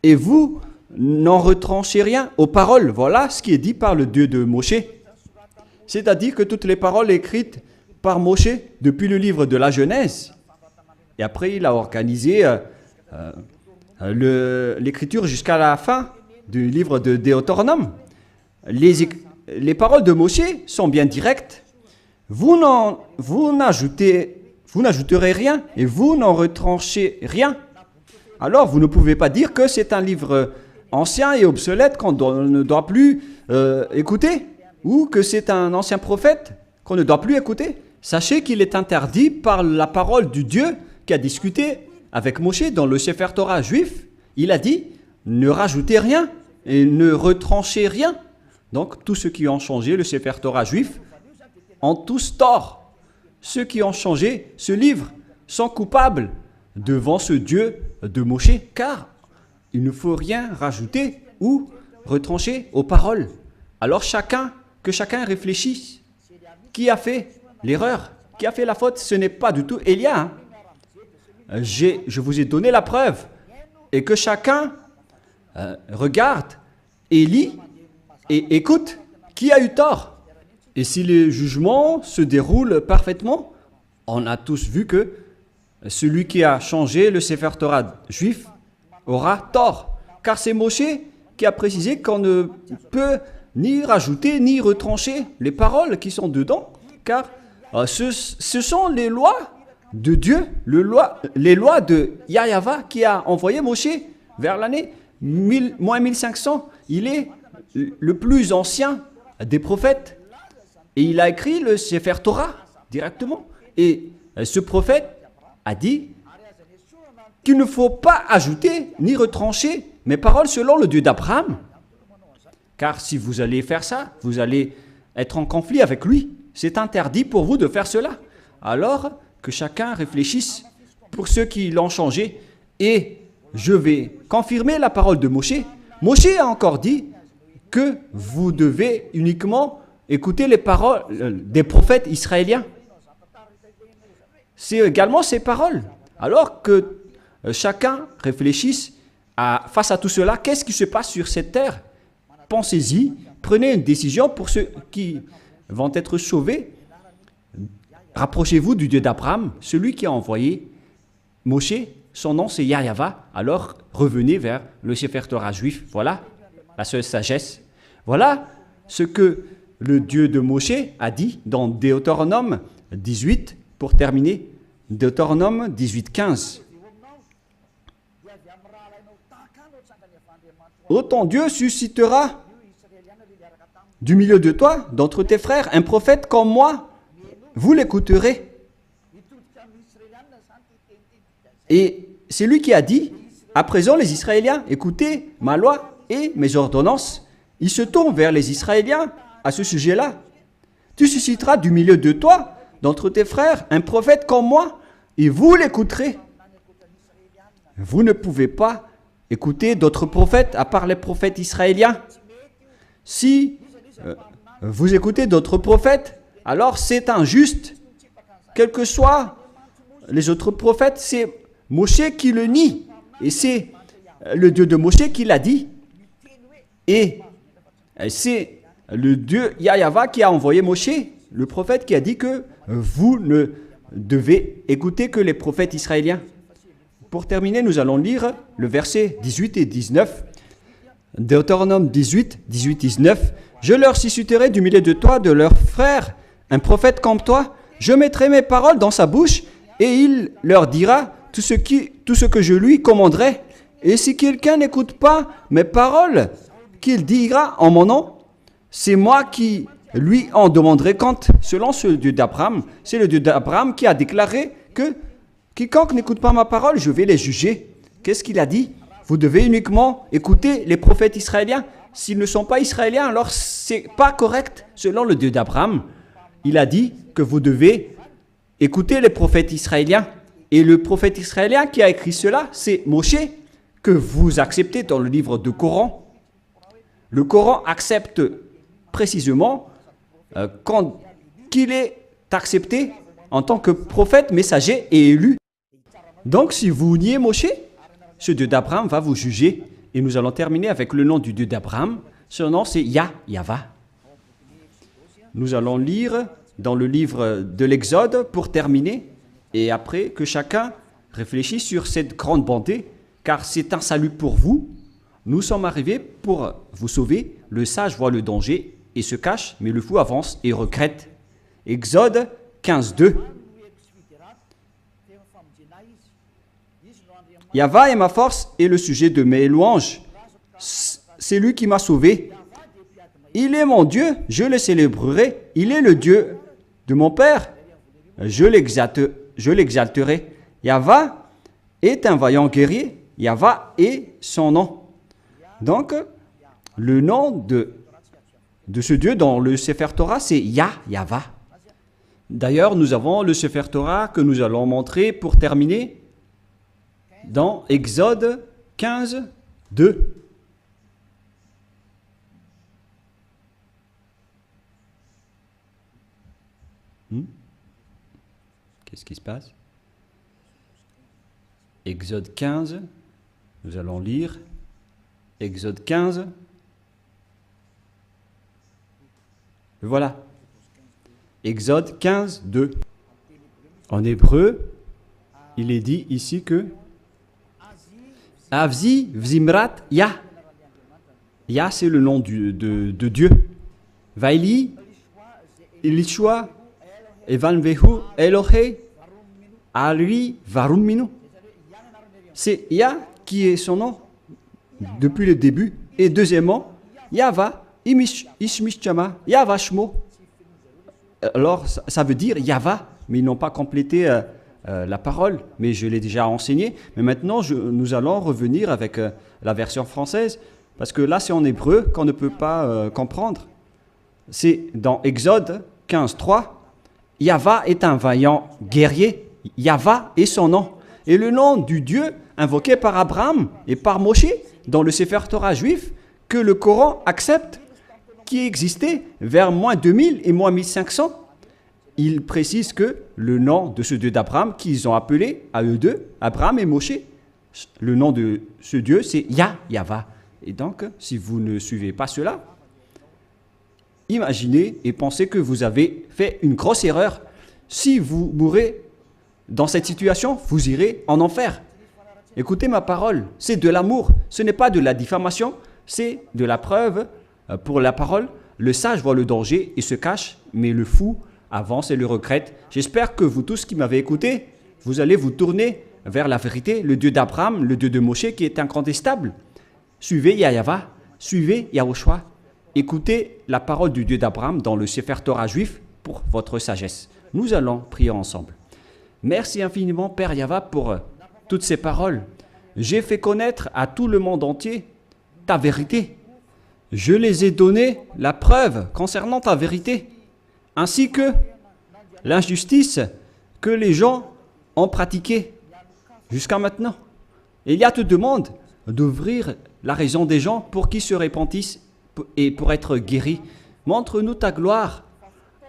Et vous n'en retranchez rien aux paroles. Voilà ce qui est dit par le Dieu de Moshe. C'est-à-dire que toutes les paroles écrites par Moshe depuis le livre de la Genèse. Et après, il a organisé l'écriture jusqu'à la fin du livre de Deutéronome. Les paroles de Moshe sont bien directes. Vous n'ajouterez rien et vous n'en retranchez rien. Alors, vous ne pouvez pas dire que c'est un livre ancien et obsolète qu'on ne doit plus écouter, ou que c'est un ancien prophète qu'on ne doit plus écouter. Sachez qu'il est interdit par la parole du Dieu qui a discuté avec Moshe dans le Sefer Torah juif. Il a dit, ne rajoutez rien et ne retranchez rien. Donc, tous ceux qui ont changé le Sefer Torah juif ont tous tort. Ceux qui ont changé ce livre sont coupables devant ce Dieu de Moshe, car il ne faut rien rajouter ou retrancher aux paroles. Alors que chacun réfléchisse. Qui a fait l'erreur? Qui a fait la faute? Ce n'est pas du tout Élia. Je vous ai donné la preuve. Et que chacun regarde et lit et écoute qui a eu tort. Et si les jugements se déroulent parfaitement, on a tous vu que celui qui a changé le Sefer Torah juif aura tort. Car c'est Moshe qui a précisé qu'on ne peut ni rajouter ni retrancher les paroles qui sont dedans. Car ce sont les lois de Dieu, les lois de Yahva qui a envoyé Moshe vers l'année 1500. Il est le plus ancien des prophètes. Et il a écrit le Sefer Torah directement. Et ce prophète a dit qu'il ne faut pas ajouter ni retrancher mes paroles selon le Dieu d'Abraham. Car si vous allez faire ça, vous allez être en conflit avec lui. C'est interdit pour vous de faire cela. Alors que chacun réfléchisse pour ceux qui l'ont changé. Et je vais confirmer la parole de Moshe. Moshe a encore dit que vous devez uniquement écouter les paroles des prophètes israéliens. C'est également ces paroles. Alors que chacun réfléchisse face à tout cela, qu'est-ce qui se passe sur cette terre? Pensez-y, prenez une décision pour ceux qui vont être sauvés. Rapprochez-vous du Dieu d'Abraham, celui qui a envoyé Moshe. Son nom c'est Yahva. Alors revenez vers le Sefer Torah juif. Voilà la seule sagesse. Voilà ce que le Dieu de Moshe a dit dans Deutéronome 18, pour terminer. Deutéronome 18, 15. Ô ton Dieu suscitera du milieu de toi, d'entre tes frères, un prophète comme moi. Vous l'écouterez. Et c'est lui qui a dit, à présent les Israéliens, écoutez ma loi et mes ordonnances. Il se tourne vers les Israéliens à ce sujet-là. Tu susciteras du milieu de toi, d'entre tes frères, un prophète comme moi, et vous l'écouterez. Vous ne pouvez pas écouter d'autres prophètes à part les prophètes israéliens. Si vous écoutez d'autres prophètes, alors c'est injuste. Quels que soient les autres prophètes, c'est Moshe qui le nie. Et c'est le Dieu de Moshe qui l'a dit. Et c'est le Dieu Yahva qui a envoyé Moshe, le prophète, qui a dit que vous ne devez écouter que les prophètes israéliens. Pour terminer, nous allons lire le verset 18 et 19. Deutéronome 18, 19. Je leur susciterai du milieu de toi, de leurs frères, un prophète comme toi. Je mettrai mes paroles dans sa bouche et il leur dira tout ce que je lui commanderai. Et si quelqu'un n'écoute pas mes paroles qu'il dira en mon nom, c'est moi qui lui en demanderai compte. Selon ce Dieu d'Abraham, c'est le Dieu d'Abraham qui a déclaré que quiconque n'écoute pas ma parole, je vais les juger. Qu'est-ce qu'il a dit? Vous devez uniquement écouter les prophètes israéliens. S'ils ne sont pas israéliens, alors c'est pas correct. Selon le Dieu d'Abraham, il a dit que vous devez écouter les prophètes israéliens. Et le prophète israélien qui a écrit cela, c'est Moshe, que vous acceptez dans le livre du Coran. Le Coran accepte précisément qu'il est accepté en tant que prophète, messager et élu. Donc si vous niez Moshe, ce Dieu d'Abraham va vous juger. Et nous allons terminer avec le nom du Dieu d'Abraham. Son nom c'est Yahva. Nous allons lire dans le livre de l'Exode pour terminer. Et après que chacun réfléchisse sur cette grande bonté, car c'est un salut pour vous. Nous sommes arrivés pour vous sauver. Le sage voit le danger et se cache, mais le fou avance et regrette. Exode 15, 2. Yahva est ma force et le sujet de mes louanges. C'est lui qui m'a sauvé. Il est mon Dieu, je le célébrerai. Il est le Dieu de mon Père. Je l'exalterai. Yahva est un vaillant guerrier. Yahva est son nom. Donc, le nom de ce Dieu dans le Sefer Torah, c'est Yahva. D'ailleurs, nous avons le Sefer Torah que nous allons montrer pour terminer dans Exode 15, 2. Qu'est-ce qui se passe? Exode 15, nous allons lire Exode 15. Voilà. Exode 15, 2. En hébreu, il est dit ici que Avzi Vzimrat Yah. Yah, c'est le nom de Dieu. Vaili, Ilishua, Evanvehu, Elohe, Ali, Varuminu. C'est Yah qui est son nom depuis le début. Et deuxièmement, Yahva, Ishmishchama, Yahva Shmo. Alors, ça veut dire Yahva, mais ils n'ont pas complété la parole, mais je l'ai déjà enseigné. Mais maintenant, nous allons revenir avec la version française, parce que là, c'est en hébreu qu'on ne peut pas comprendre. C'est dans Exode 15, 3. Yahva est un vaillant guerrier. Yahva est son nom. Et le nom du Dieu invoqué par Abraham et par Moshe dans le Sefer Torah juif, que le Coran accepte, qui existait vers moins 2000 et moins 1500. Il précise que le nom de ce Dieu d'Abraham, qu'ils ont appelé à eux deux, Abraham et Moshe, le nom de ce Dieu, c'est Yahva. Et donc, si vous ne suivez pas cela, imaginez et pensez que vous avez fait une grosse erreur. Si vous mourrez dans cette situation, vous irez en enfer. Écoutez ma parole, c'est de l'amour, ce n'est pas de la diffamation, c'est de la preuve pour la parole. Le sage voit le danger et se cache, mais le fou avance et le regrette. J'espère que vous tous qui m'avez écouté, vous allez vous tourner vers la vérité, le Dieu d'Abraham, le Dieu de Moshe qui est incontestable. Suivez Yahva, suivez Yahushua. Écoutez la parole du Dieu d'Abraham dans le Sefer Torah juif pour votre sagesse. Nous allons prier ensemble. Merci infiniment, Père Yahva, pour toutes ces paroles. J'ai fait connaître à tout le monde entier ta vérité. Je les ai donné la preuve concernant ta vérité, ainsi que l'injustice que les gens ont pratiquée jusqu'à maintenant. Elias te demande d'ouvrir la raison des gens pour qu'ils se repentissent et pour être guéris. Montre-nous ta gloire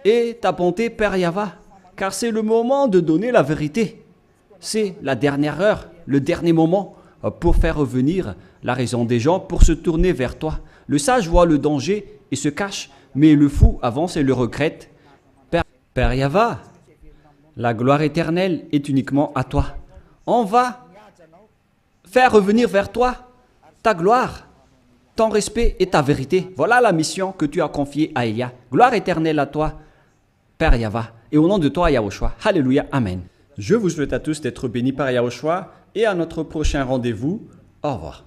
et ta bonté, Père Yahva, car c'est le moment de donner la vérité. C'est la dernière heure, le dernier moment pour faire revenir la raison des gens, pour se tourner vers toi. Le sage voit le danger et se cache, mais le fou avance et le regrette. Père Yahva, la gloire éternelle est uniquement à toi. On va faire revenir vers toi ta gloire ton respect et ta vérité. Voilà la mission que tu as confiée à Elia. Gloire éternelle à toi, Père Yahva. Et au nom de toi, Yahushua. Alléluia. Amen. Je vous souhaite à tous d'être bénis par Yahushua et à notre prochain rendez-vous. Au revoir.